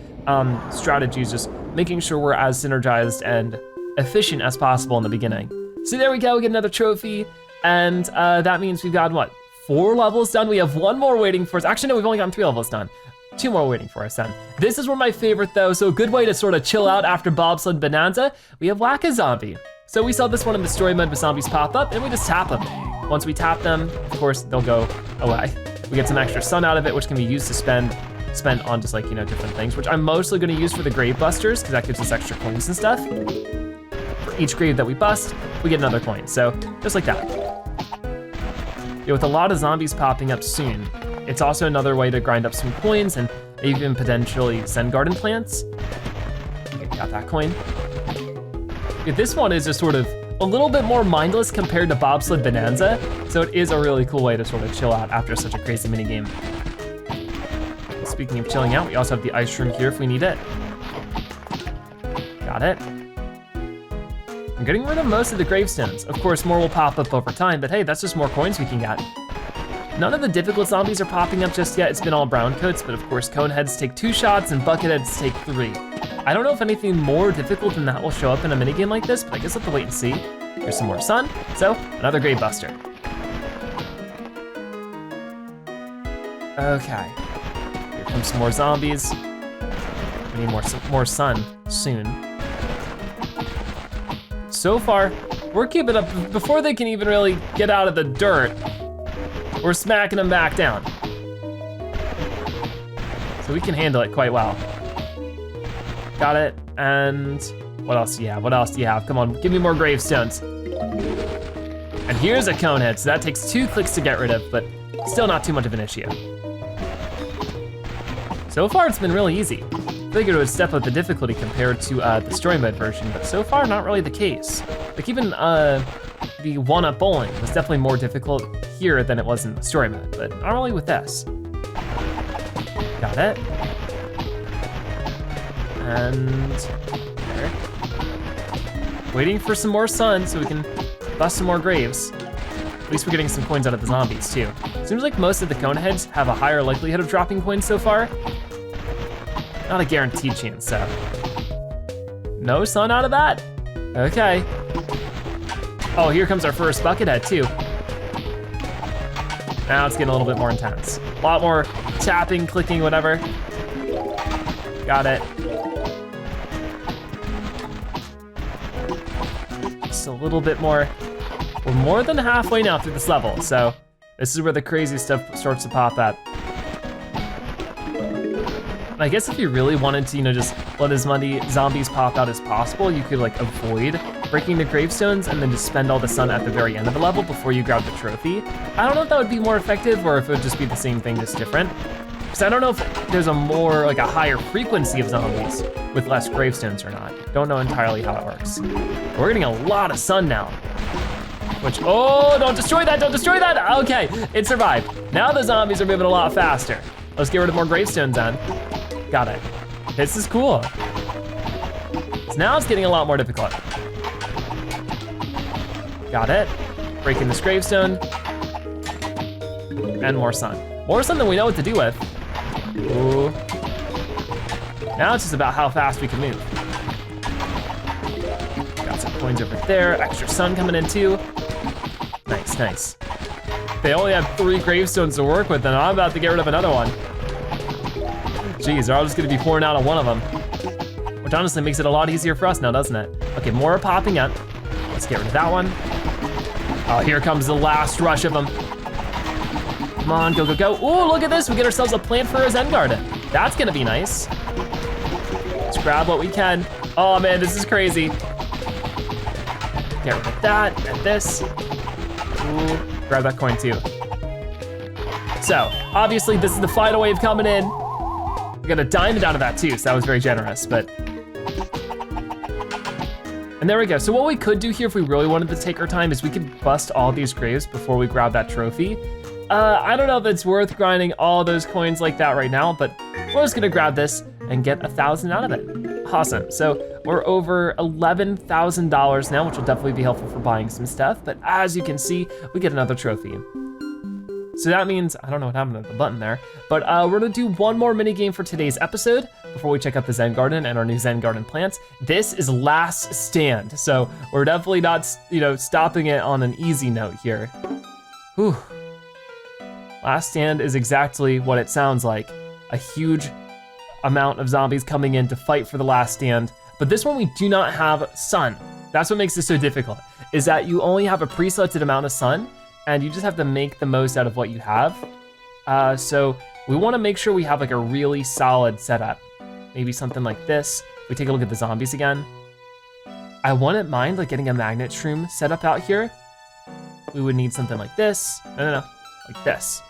strategies, just making sure we're as synergized and efficient as possible in the beginning. So there we go, we get another trophy, and that means we've got, 4 levels done? We have 1 more waiting for us. Actually, no, we've only gotten 3 levels done. 2 more waiting for us then. This is one of my favorite though, so a good way to sort of chill out after Bobsled Bonanza, we have Whack-A-Zombie. So we saw this one in the story mode with zombies pop up, and we just tap them. Once we tap them, of course, they'll go away. We get some extra sun out of it, which can be used to spend on just different things, which I'm mostly gonna use for the grave busters, because that gives us extra coins and stuff. For each grave that we bust, we get another coin, so just like that. With a lot of zombies popping up soon, it's also another way to grind up some coins and even potentially Zen Garden plants. Okay, got that coin. This one is just sort of a little bit more mindless compared to Bobsled Bonanza, so it is a really cool way to sort of chill out after such a crazy minigame. Speaking of chilling out, we also have the ice room here if we need it. Got it. I'm getting rid of most of the gravestones. Of course, more will pop up over time, but hey, that's just more coins we can get. None of the difficult zombies are popping up just yet. It's been all brown coats, but of course, cone heads take 2 shots and bucket heads take 3. I don't know if anything more difficult than that will show up in a minigame like this, but I guess we'll have to wait and see. Here's some more sun, so another grave buster. Okay, here comes some more zombies. We need more sun soon. So far, we're keeping up. Before they can even really get out of the dirt, we're smacking them back down. So we can handle it quite well. Got it, and what else do you have? What else do you have? Come on, give me more gravestones. And here's a cone head, so that takes 2 clicks to get rid of, but still not too much of an issue. So far, it's been really easy. I figured it would step up the difficulty compared to the story mode version, but so far, not really the case. Like even the one-up bowling was definitely more difficult here than it was in the story mode, but not really with this. Got it. And there. Waiting for some more sun so we can bust some more graves. At least we're getting some coins out of the zombies too. Seems like most of the cone heads have a higher likelihood of dropping coins so far. Not a guaranteed chance, so. No sun out of that? Okay. Oh, here comes our first bucket head too. Now it's getting a little bit more intense. A lot more tapping, clicking, whatever. Got it. Just a little bit more. We're more than halfway now through this level, so this is where the crazy stuff starts to pop at. And I guess if you really wanted to, just let as many zombies pop out as possible, you could like avoid breaking the gravestones and then just spend all the sun at the very end of the level before you grab the trophy. I don't know if that would be more effective or if it would just be the same thing, just different. Because I don't know if there's a higher frequency of zombies with less gravestones or not. Don't know entirely how it works. But we're getting a lot of sun now. Which, oh, don't destroy that, don't destroy that. Okay, it survived. Now the zombies are moving a lot faster. Let's get rid of more gravestones then. Got it. This is cool. So now it's getting a lot more difficult. Got it. Breaking this gravestone. And more sun. More sun than we know what to do with. Ooh. Now it's just about how fast we can move. Got some coins over there. Extra sun coming in too. Nice, nice. They only have 3 gravestones to work with, and I'm about to get rid of another one. Jeez, they're all just gonna be pouring out on one of them. Which honestly makes it a lot easier for us now, doesn't it? Okay, more are popping up. Let's get rid of that one. Oh, here comes the last rush of them. Come on, go, go, go. Ooh, look at this, we get ourselves a plant for a Zen Garden. That's gonna be nice. Let's grab what we can. Oh man, this is crazy. Get rid of that, and this. Ooh, grab that coin too. So, obviously this is the final wave coming in. We got a diamond out of that too, so that was very generous, but. And there we go. So what we could do here if we really wanted to take our time is we could bust all these graves before we grab that trophy. I don't know if it's worth grinding all those coins like that right now, but we're just gonna grab this and get 1,000 out of it. Awesome, so we're over $11,000 now, which will definitely be helpful for buying some stuff, but as you can see, we get another trophy. So that means, I don't know what happened to the button there, but we're gonna do one more mini game for today's episode before we check out the Zen Garden and our new Zen Garden plants. This is Last Stand, so we're definitely not, stopping it on an easy note here. Whew. Last Stand is exactly what it sounds like. A huge amount of zombies coming in to fight for the last stand. But this one we do not have sun. That's what makes this so difficult, is that you only have a pre-selected amount of sun and you just have to make the most out of what you have. So we wanna make sure we have like a really solid setup. Maybe something like this. We take a look at the zombies again. I wouldn't mind like getting a magnet shroom set up out here. We would need something like this. No, like this.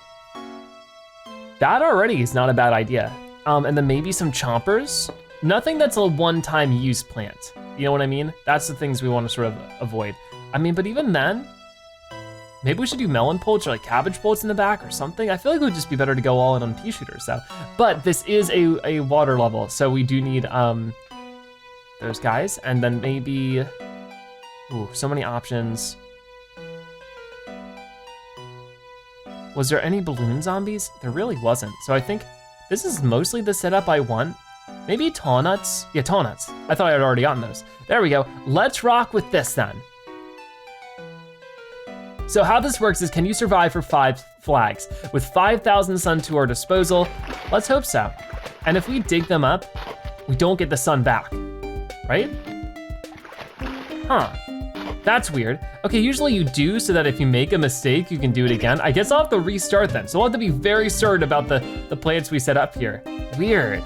That already is not a bad idea. And then maybe some chompers. Nothing that's a one-time use plant. You know what I mean? That's the things we want to sort of avoid. I mean, but even then, maybe we should do melon poults or like cabbage poults in the back or something. I feel like it would just be better to go all in on pea shooters, so. But this is a water level, so we do need those guys. And then maybe, ooh, so many options. Was there any balloon zombies? There really wasn't. So I think this is mostly the setup I want. Maybe tall nuts? Yeah, tall nuts. I thought I had already gotten those. There we go. Let's rock with this then. So how this works is, can you survive for 5 flags? With 5,000 sun to our disposal, let's hope so. And if we dig them up, we don't get the sun back, right? Huh, that's weird. Okay, usually you do, so that if you make a mistake, you can do it again. I guess I'll have to restart then. So we'll have to be very certain about the plants we set up here. Weird.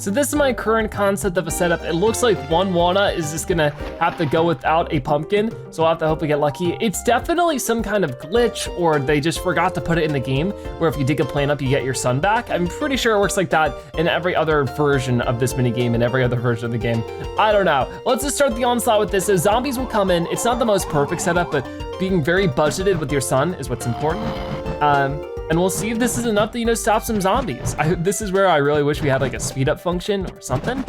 So this is my current concept of a setup. It looks like one walnut is just gonna have to go without a pumpkin, so I'll have to hope we get lucky. It's definitely some kind of glitch, or they just forgot to put it in the game, where if you dig a plant up, you get your sun back. I'm pretty sure it works like that in every other version of this mini game and every other version of the game. I don't know. Let's just start the onslaught with this. So zombies will come in. It's not the most perfect setup, but being very budgeted with your sun is what's important. And we'll see if this is enough to, you know, stop some zombies. This is where I really wish we had like a speed up function or something,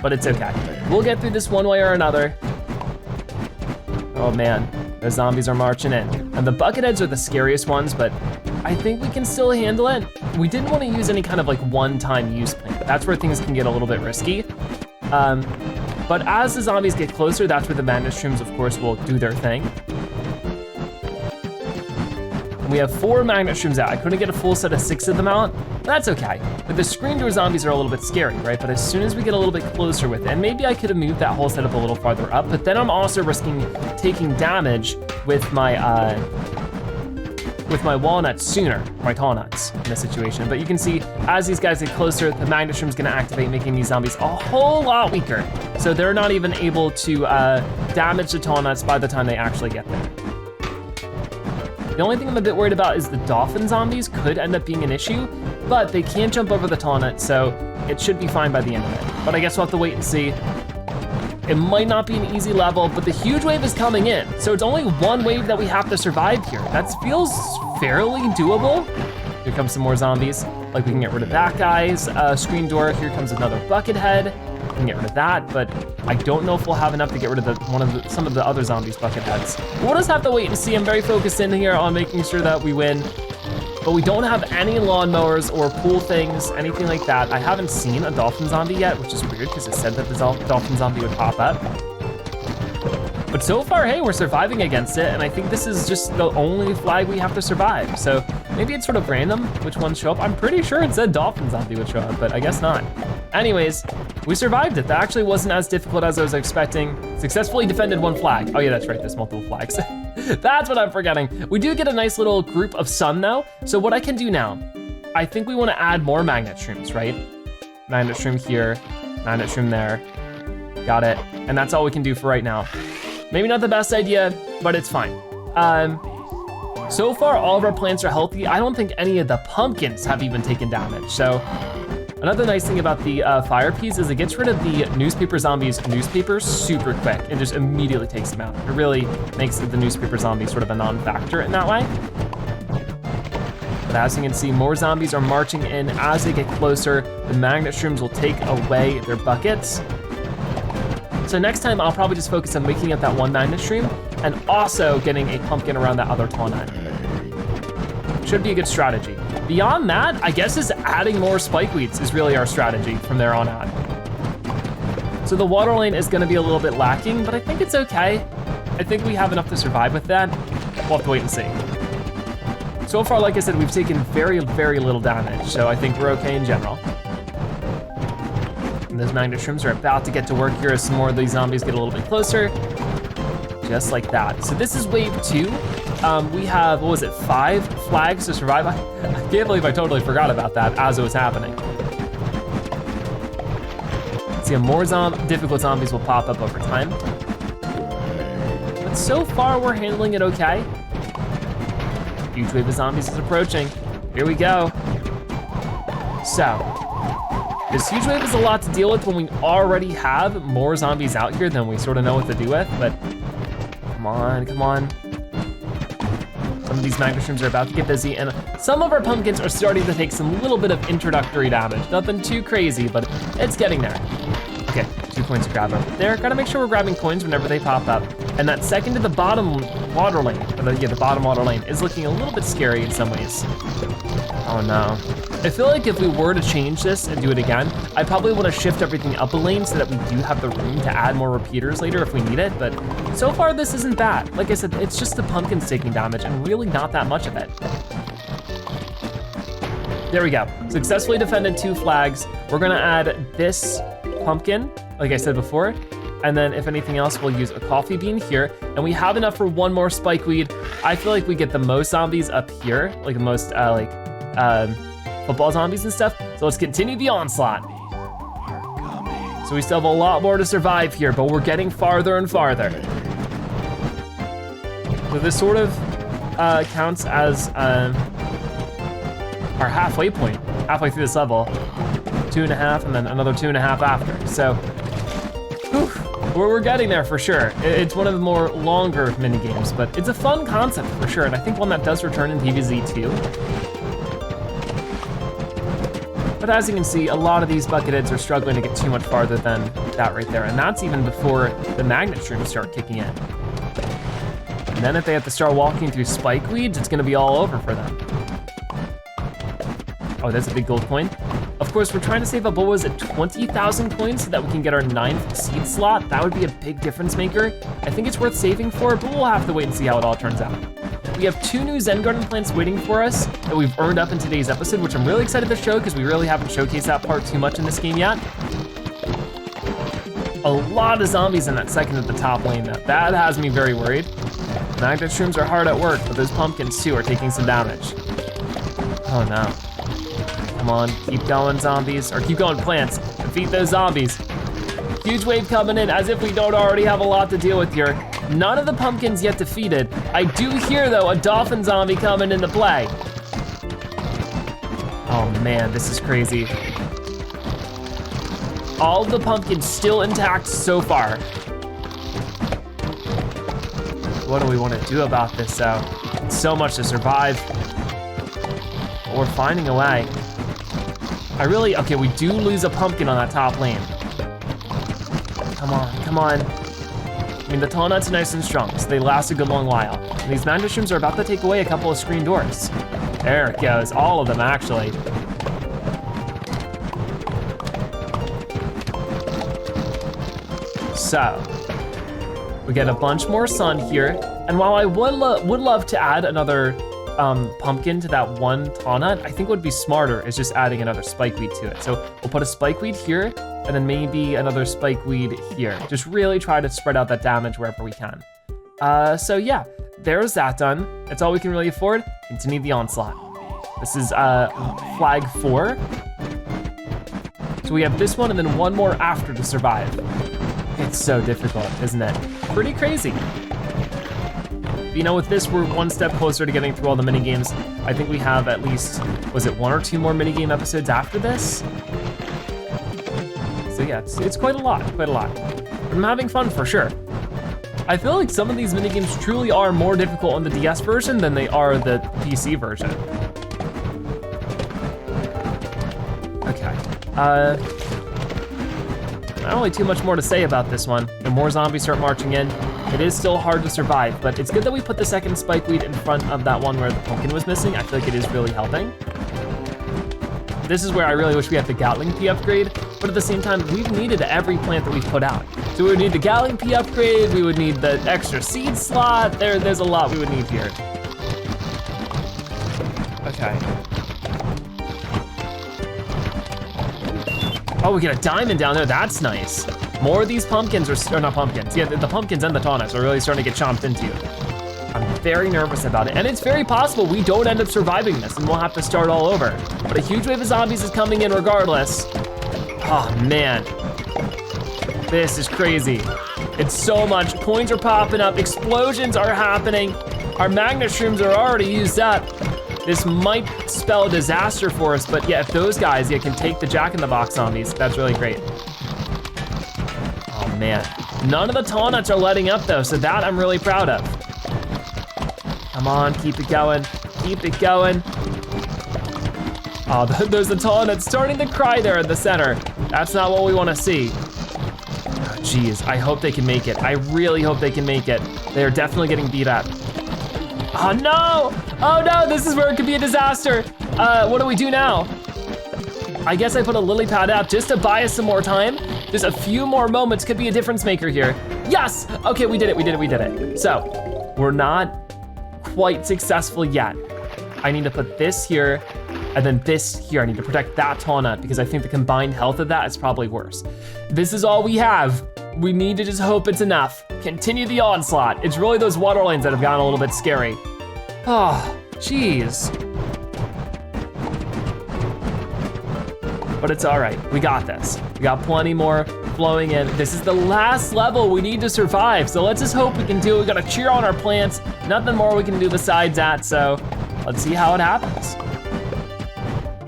but it's okay. We'll get through this one way or another. Oh man, the zombies are marching in. And the bucketheads are the scariest ones, but I think we can still handle it. We didn't want to use any kind of like one-time use plant. That's where things can get a little bit risky. But as the zombies get closer, that's where the magnet shrooms, of course, will do their thing. We have 4 magnet shrooms out. I couldn't get a full set of 6 of them out, but that's okay. But the screen door zombies are a little bit scary, right? But as soon as we get a little bit closer with it, and maybe I could have moved that whole setup a little farther up, but then I'm also risking taking damage with my walnuts sooner, my tall nuts in this situation. But you can see as these guys get closer, the magnet shroom's gonna activate, making these zombies a whole lot weaker. So they're not even able to damage the tall nuts by the time they actually get there. The only thing I'm a bit worried about is the dolphin zombies could end up being an issue, but they can't jump over the tall nut, so it should be fine by the end of it. But I guess we'll have to wait and see. It might not be an easy level, but the huge wave is coming in, so it's only one wave that we have to survive here. That feels fairly doable. Here comes some more zombies. Like we can get rid of that guy's screen door. Here comes another bucket head. We can get rid of that, but I don't know if we'll have enough to get rid of some of the other zombies' bucket heads. We'll just have to wait and see. I'm very focused in here on making sure that we win. But we don't have any lawnmowers or pool things, anything like that. I haven't seen a dolphin zombie yet, which is weird because it said that the dolphin zombie would pop up. But so far, hey, we're surviving against it, and I think this is just the only flag we have to survive. So maybe it's sort of random which ones show up. I'm pretty sure it said dolphin zombie would show up, but I guess not. Anyways, we survived it. That actually wasn't as difficult as I was expecting. Successfully defended 1 flag. Oh yeah, that's right, there's multiple flags. That's what I'm forgetting. We do get a nice little group of sun though. So what I can do now, I think we wanna add more magnet shrooms, right? Magnet shroom here, magnet shroom there. Got it, and that's all we can do for right now. Maybe not the best idea, but it's fine. So far, all of our plants are healthy. I don't think any of the pumpkins have even taken damage. So another nice thing about the fire peas is it gets rid of the newspaper zombies' newspapers super quick. It just immediately takes them out. It really makes the newspaper zombies sort of a non-factor in that way. But as you can see, more zombies are marching in. As they get closer, the magnet shrooms will take away their buckets. So next time I'll probably just focus on waking up that 1 magnet shroom and also getting a pumpkin around that other tall nut. Should be a good strategy. Beyond that, I guess is adding more spike weeds is really our strategy from there on out. So the water lane is gonna be a little bit lacking, but I think it's okay. I think we have enough to survive with that. We'll have to wait and see. So far, like I said, we've taken very, very little damage, so I think we're okay in general. And those magnet shrooms are about to get to work here as some more of these zombies get a little bit closer. Just like that. So this is wave 2. We have, what was it, 5 flags to survive? I can't believe I totally forgot about that as it was happening. See, more difficult zombies will pop up over time. But so far, we're handling it okay. Huge wave of zombies is approaching. Here we go. So, this huge wave is a lot to deal with when we already have more zombies out here than we sort of know what to do with, but come on, come on. Some of these magnet shrooms are about to get busy, and some of our pumpkins are starting to take some little bit of introductory damage. Nothing too crazy, but it's getting there. Okay, 2 points to grab over there. Gotta make sure we're grabbing coins whenever they pop up. And that second to the bottom water lane, the bottom water lane is looking a little bit scary in some ways. Oh no. I feel like if we were to change this and do it again, I probably want to shift everything up a lane so that we do have the room to add more repeaters later if we need it, but so far this isn't bad. Like I said, it's just the pumpkins taking damage and really not that much of it. There we go, successfully defended 2 flags. We're gonna add this pumpkin, like I said before, and then if anything else, we'll use a coffee bean here, and we have enough for 1 more spike weed. I feel like we get the most zombies up here, like the most football zombies and stuff. So let's continue the onslaught. So we still have a lot more to survive here, but we're getting farther and farther. So this sort of counts as our halfway point, halfway through this level. 2.5 and then another 2.5 after. So, we're getting there for sure. It's one of the more longer mini games, but it's a fun concept for sure, and I think one that does return in PvZ too. But as you can see, a lot of these bucketheads are struggling to get too much farther than that right there, and that's even before the magnet shrooms start kicking in. And then if they have to start walking through spike weeds, it's gonna be all over for them. Oh, that's a big gold coin. Of course, we're trying to save up, what was it, 20,000 coins so that we can get our 9th seed slot. That would be a big difference maker. I think it's worth saving for, but we'll have to wait and see how it all turns out. We have 2 new Zen Garden plants waiting for us that we've earned up in today's episode, which I'm really excited to show because we really haven't showcased that part too much in this game yet. A lot of zombies in that second at the top lane though. That has me very worried. Magnet shrooms are hard at work, but those pumpkins too are taking some damage. Oh no. Come on, keep going zombies, or keep going plants. Defeat those zombies. Huge wave coming in, as if we don't already have a lot to deal with here. None of the pumpkins yet defeated. I do hear though a dolphin zombie coming into play. Oh man, this is crazy. All the pumpkins still intact so far. What do we want to do about this though? It's so much to survive. But we're finding a way. Okay, we do lose a pumpkin on that top lane. Come on, come on. I mean, the tall nuts are nice and strong, so they last a good long while. And these magnet shrooms are about to take away a couple of screen doors. There it goes, all of them actually. So, we get a bunch more sun here, and while I would love to add another pumpkin to that one tall nut, I think what would be smarter is just adding another spikeweed to it. So we'll put a spikeweed here, and then maybe another spikeweed here. Just really try to spread out that damage wherever we can. So yeah, there's that done. That's all we can really afford. Continue the onslaught. This is flag 4. So we have this one and then one more after to survive. It's so difficult, isn't it? Pretty crazy. You know, with this, we're one step closer to getting through all the mini games. I think we have at least, was it 1 or 2 more mini game episodes after this? So yeah, it's quite a lot, quite a lot. But I'm having fun for sure. I feel like some of these mini games truly are more difficult on the DS version than they are the PC version. Okay, not really too much more to say about this one. The more zombies start marching in, it is still hard to survive, but it's good that we put the second spikeweed in front of that one where the pumpkin was missing. I feel like it is really helping. This is where I really wish we had the Gatling P upgrade, but at the same time, we've needed every plant that we've put out. So we would need the Gatling P upgrade, we would need the extra seed slot, there's a lot we would need here. Okay. Oh, we get a diamond down there, that's nice. More of these pumpkins, or not pumpkins, yeah, the pumpkins and the tallnuts are really starting to get chomped into. I'm very nervous about it, and it's very possible we don't end up surviving this and we'll have to start all over. But a huge wave of zombies is coming in regardless. Oh man, this is crazy. It's so much, coins are popping up, explosions are happening. Our magnet shrooms are already used up. This might spell disaster for us, but yeah, if those guys can take the Jack-in-the-Box zombies, that's really great. Oh man, none of the tall nuts are letting up though, so that I'm really proud of. Come on, keep it going, keep it going. Oh, there's the tall nuts starting to cry there in the center. That's not what we wanna see. Oh, geez, I hope they can make it. I really hope they can make it. They're definitely getting beat up. Oh no! Oh no, this is where it could be a disaster. What do we do now? I guess I put a lily pad out just to buy us some more time. Just a few more moments could be a difference maker here. Yes! Okay, we did it, we did it, we did it. So, we're not quite successful yet. I need to put this here, and then this here. I need to protect that tall nut because I think the combined health of that is probably worse. This is all we have. We need to just hope it's enough. Continue the onslaught. It's really those water lanes that have gotten a little bit scary. Oh, geez. But it's all right, we got this. We got plenty more flowing in. This is the last level we need to survive, so let's just hope we can do it. We gotta cheer on our plants. Nothing more we can do besides that, so let's see how it happens.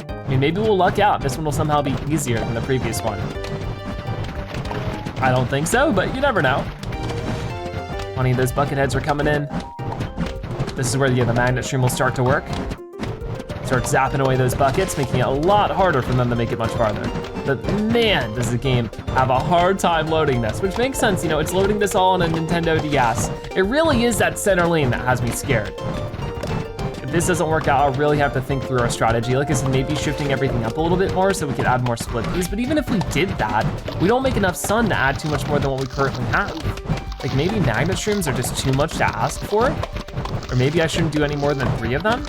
I mean, maybe we'll luck out. This one will somehow be easier than the previous one. I don't think so, but you never know. Funny, those bucket heads are coming in. This is where the magnet stream will start to work. Start zapping away those buckets, making it a lot harder for them to make it much farther. But man, does the game have a hard time loading this, which makes sense, you know, it's loading this all on a Nintendo DS. It really is that center lane that has me scared. If this doesn't work out, I'll really have to think through our strategy. Like I said, maybe shifting everything up a little bit more so we could add more split keys, but even if we did that, we don't make enough sun to add too much more than what we currently have. Like maybe magnet streams are just too much to ask for, or maybe I shouldn't do any more than 3 of them.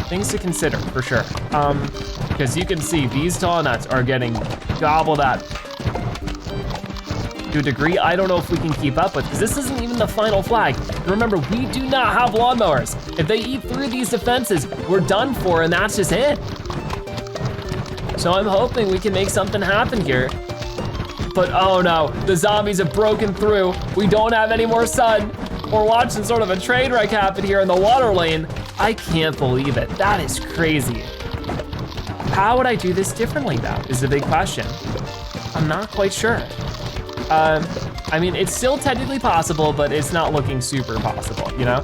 Things to consider, for sure. Because you can see these tall nuts are getting gobbled up. To a degree, I don't know if we can keep up with, because this isn't even the final flag. And remember, we do not have lawnmowers. If they eat through these defenses, we're done for, and that's just it. So I'm hoping we can make something happen here. But oh no, the zombies have broken through. We don't have any more sun. We're watching sort of a train wreck happen here in the water lane. I can't believe it, that is crazy. How would I do this differently though, is the big question. I'm not quite sure. I mean, it's still technically possible, but it's not looking super possible, you know?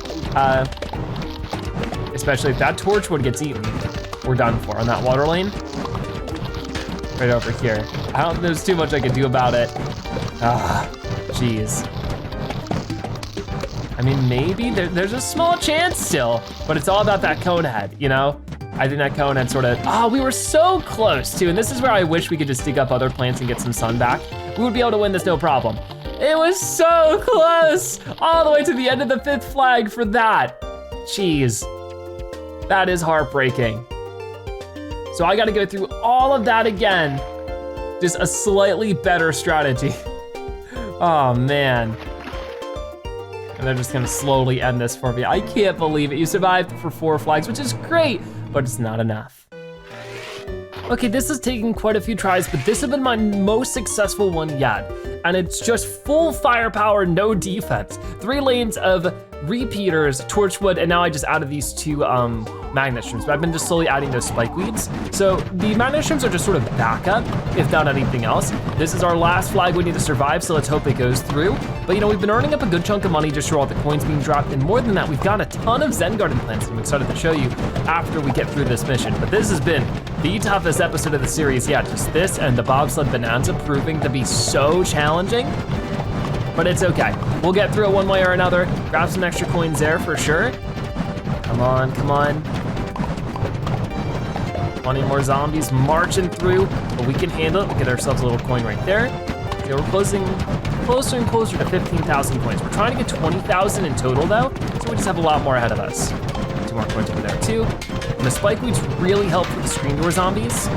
Especially if that torchwood gets eaten, we're done for on that water lane. Right over here. I don't think there's too much I can do about it. Ah, jeez. I mean, maybe there's a small chance still, but it's all about that cone head, you know? I think that cone head sort of, we were so close too, and this is where I wish we could just dig up other plants and get some sun back. We would be able to win this no problem. It was so close, all the way to the end of the 5th flag for that. Jeez, that is heartbreaking. So I gotta go through all of that again, just a slightly better strategy. Oh man. And they're just gonna slowly end this for me. I can't believe it. You survived for 4 flags, which is great, but it's not enough. Okay, this is taking quite a few tries, but this has been my most successful one yet. And it's just full firepower, no defense. 3 lanes of repeaters, torchwood, and now I just added these 2 magnet streams, but I've been just slowly adding those spike weeds. So the magnet streams are just sort of backup, if not anything else. This is our last flag we need to survive, so let's hope it goes through. But you know, we've been earning up a good chunk of money just through all the coins being dropped, and more than that, we've got a ton of Zen Garden plants I'm excited to show you after we get through this mission. But this has been the toughest episode of the series yet. Just this and the Bobsled Bonanza proving to be so challenging. But it's okay. We'll get through it one way or another. Grab some extra coins there for sure. Come on, come on. 20 more zombies marching through, but we can handle it. We'll get ourselves a little coin right there. Okay, we're closing closer and closer to 15,000 coins. We're trying to get 20,000 in total though, so we just have a lot more ahead of us. 2 more coins over there too. And the spike weeds really help with the screen door zombies.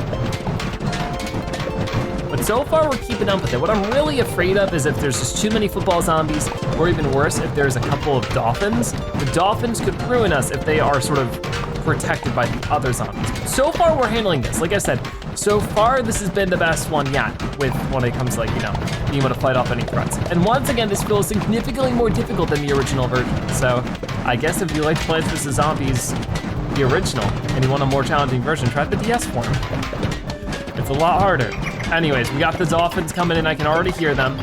But so far we're keeping up with it. What I'm really afraid of is if there's just too many football zombies, or even worse, if there's a couple of dolphins. The dolphins could ruin us if they are sort of protected by the other zombies. But so far we're handling this. Like I said, so far this has been the best one yet with when it comes to, like, you know, being able to fight off any threats. And once again, this feels significantly more difficult than the original version. So I guess if you like Plants vs. Zombies, the original, and you want a more challenging version, try the DS form. It's a lot harder. Anyways, we got the dolphins coming in. I can already hear them.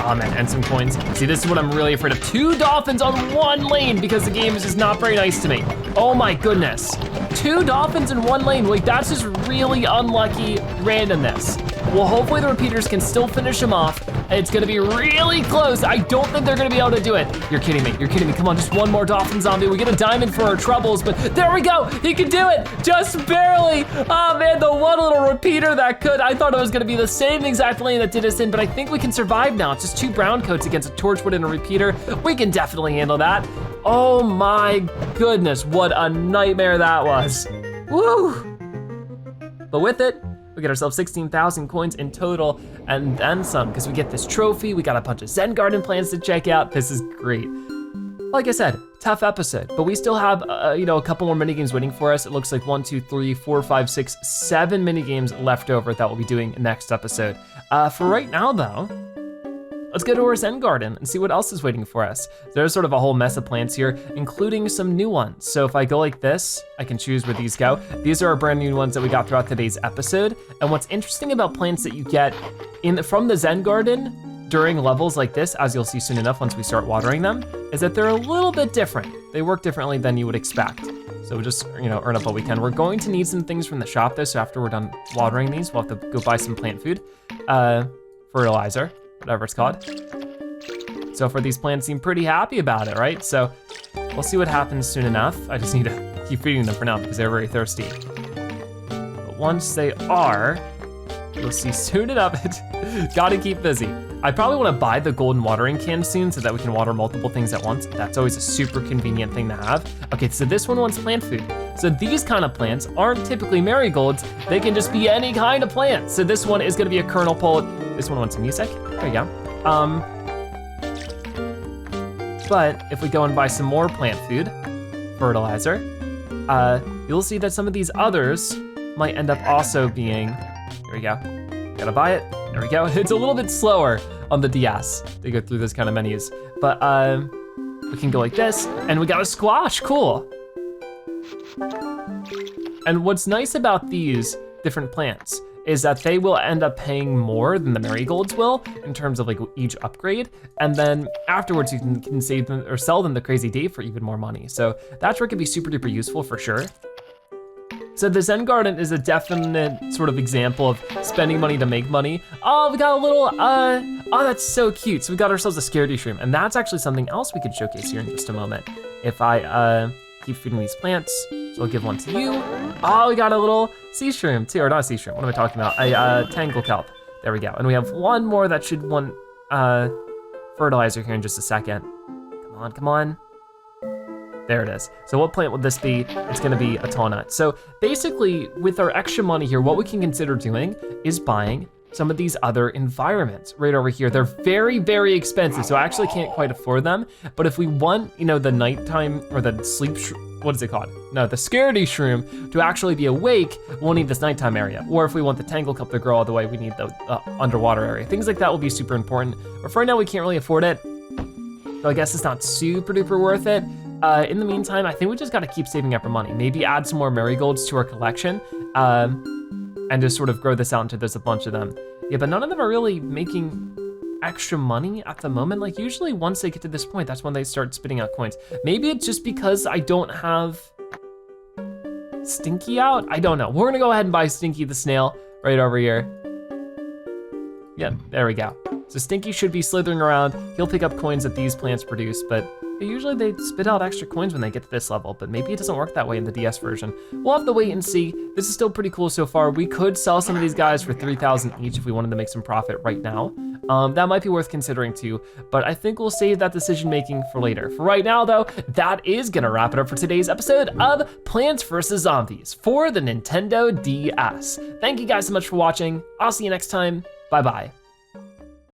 Oh man, and some coins. See, this is what I'm really afraid of. 2 dolphins on 1 lane because the game is just not very nice to me. Oh my goodness. 2 dolphins in 1 lane. Like, that's just really unlucky randomness. Well, hopefully the repeaters can still finish them off. It's gonna be really close. I don't think they're gonna be able to do it. You're kidding me, you're kidding me. Come on, just 1 more dolphin zombie. We get a diamond for our troubles, but there we go. He can do it, just barely. Oh man, the one little repeater that could. I thought it was gonna be the same exact lane that did us in, but I think we can survive now. It's just 2 brown coats against a torchwood and a repeater. We can definitely handle that. Oh my goodness, what a nightmare that was. Woo! But with it, we get ourselves 16,000 coins in total and then some, because we get this trophy, we got a bunch of Zen Garden plants to check out. This is great. Like I said, tough episode, but we still have a couple more mini games waiting for us. It looks like 1, 2, 3, 4, 5, 6, 7 mini games left over that we'll be doing next episode. For right now though, let's go to our Zen Garden and see what else is waiting for us. There's sort of a whole mess of plants here, including some new ones. So if I go like this, I can choose where these go. These are our brand new ones that we got throughout today's episode. And what's interesting about plants that you get from the Zen Garden during levels like this, as you'll see soon enough once we start watering them, is that they're a little bit different. They work differently than you would expect. So we'll just earn up what we can. We're going to need some things from the shop though, so after we're done watering these, we'll have to go buy some plant food, fertilizer, whatever it's called. So far these plants seem pretty happy about it, right? So we'll see what happens soon enough. I just need to keep feeding them for now because they're very thirsty. But once they are, you'll see soon enough, gotta keep busy. I probably wanna buy the golden watering can soon so that we can water multiple things at once. That's always a super convenient thing to have. Okay, so this one wants plant food. So these kind of plants aren't typically marigolds, they can just be any kind of plant. So this one is gonna be a kernel pole. This one wants some music, there you go. But if we go and buy some more plant food, fertilizer, you'll see that some of these others might end up also being, here we go, gotta buy it, there we go. It's a little bit slower on the DS to go through those kind of menus, but we can go like this, and we got a squash, cool. And what's nice about these different plants is that they will end up paying more than the marigolds will in terms of like each upgrade. And then afterwards you can save them or sell them the crazy day for even more money. So that's where it can be super duper useful for sure. So the Zen Garden is a definite sort of example of spending money to make money. Oh, we got a little, oh, that's so cute. So we got ourselves a scaredy shroom, and that's actually something else we could showcase here in just a moment. If I keep feeding these plants, so I'll give one to you. Oh, we got a little sea shroom too, or not a sea shroom, what am I talking about? A tangle kelp, there we go. And we have one more that should want fertilizer here in just a second. Come on, come on. There it is. So what plant would this be? It's gonna be a tall nut. So basically, with our extra money here, what we can consider doing is buying some of these other environments right over here. They're very, very expensive, so I actually can't quite afford them. But if we want, the nighttime or the sleep, what is it called? No, the scaredy shroom to actually be awake, we'll need this nighttime area. Or if we want the tangle cup to grow all the way, we need the underwater area. Things like that will be super important. But for right now, we can't really afford it. So I guess it's not super duper worth it. In the meantime, I think we just gotta keep saving up our money. Maybe add some more marigolds to our collection and just sort of grow this out until there's a bunch of them. Yeah, but none of them are really making extra money at the moment. Like usually once they get to this point, that's when they start spitting out coins. Maybe it's just because I don't have Stinky out? I don't know. We're gonna go ahead and buy Stinky the snail right over here. Yep, there we go. So Stinky should be slithering around. He'll pick up coins that these plants produce, but usually they spit out extra coins when they get to this level, but maybe it doesn't work that way in the DS version. We'll have to wait and see. This is still pretty cool so far. We could sell some of these guys for 3,000 each if we wanted to make some profit right now. That might be worth considering too, but I think we'll save that decision making for later. For right now though, that is gonna wrap it up for today's episode of Plants vs. Zombies for the Nintendo DS. Thank you guys so much for watching. I'll see you next time. Bye-bye.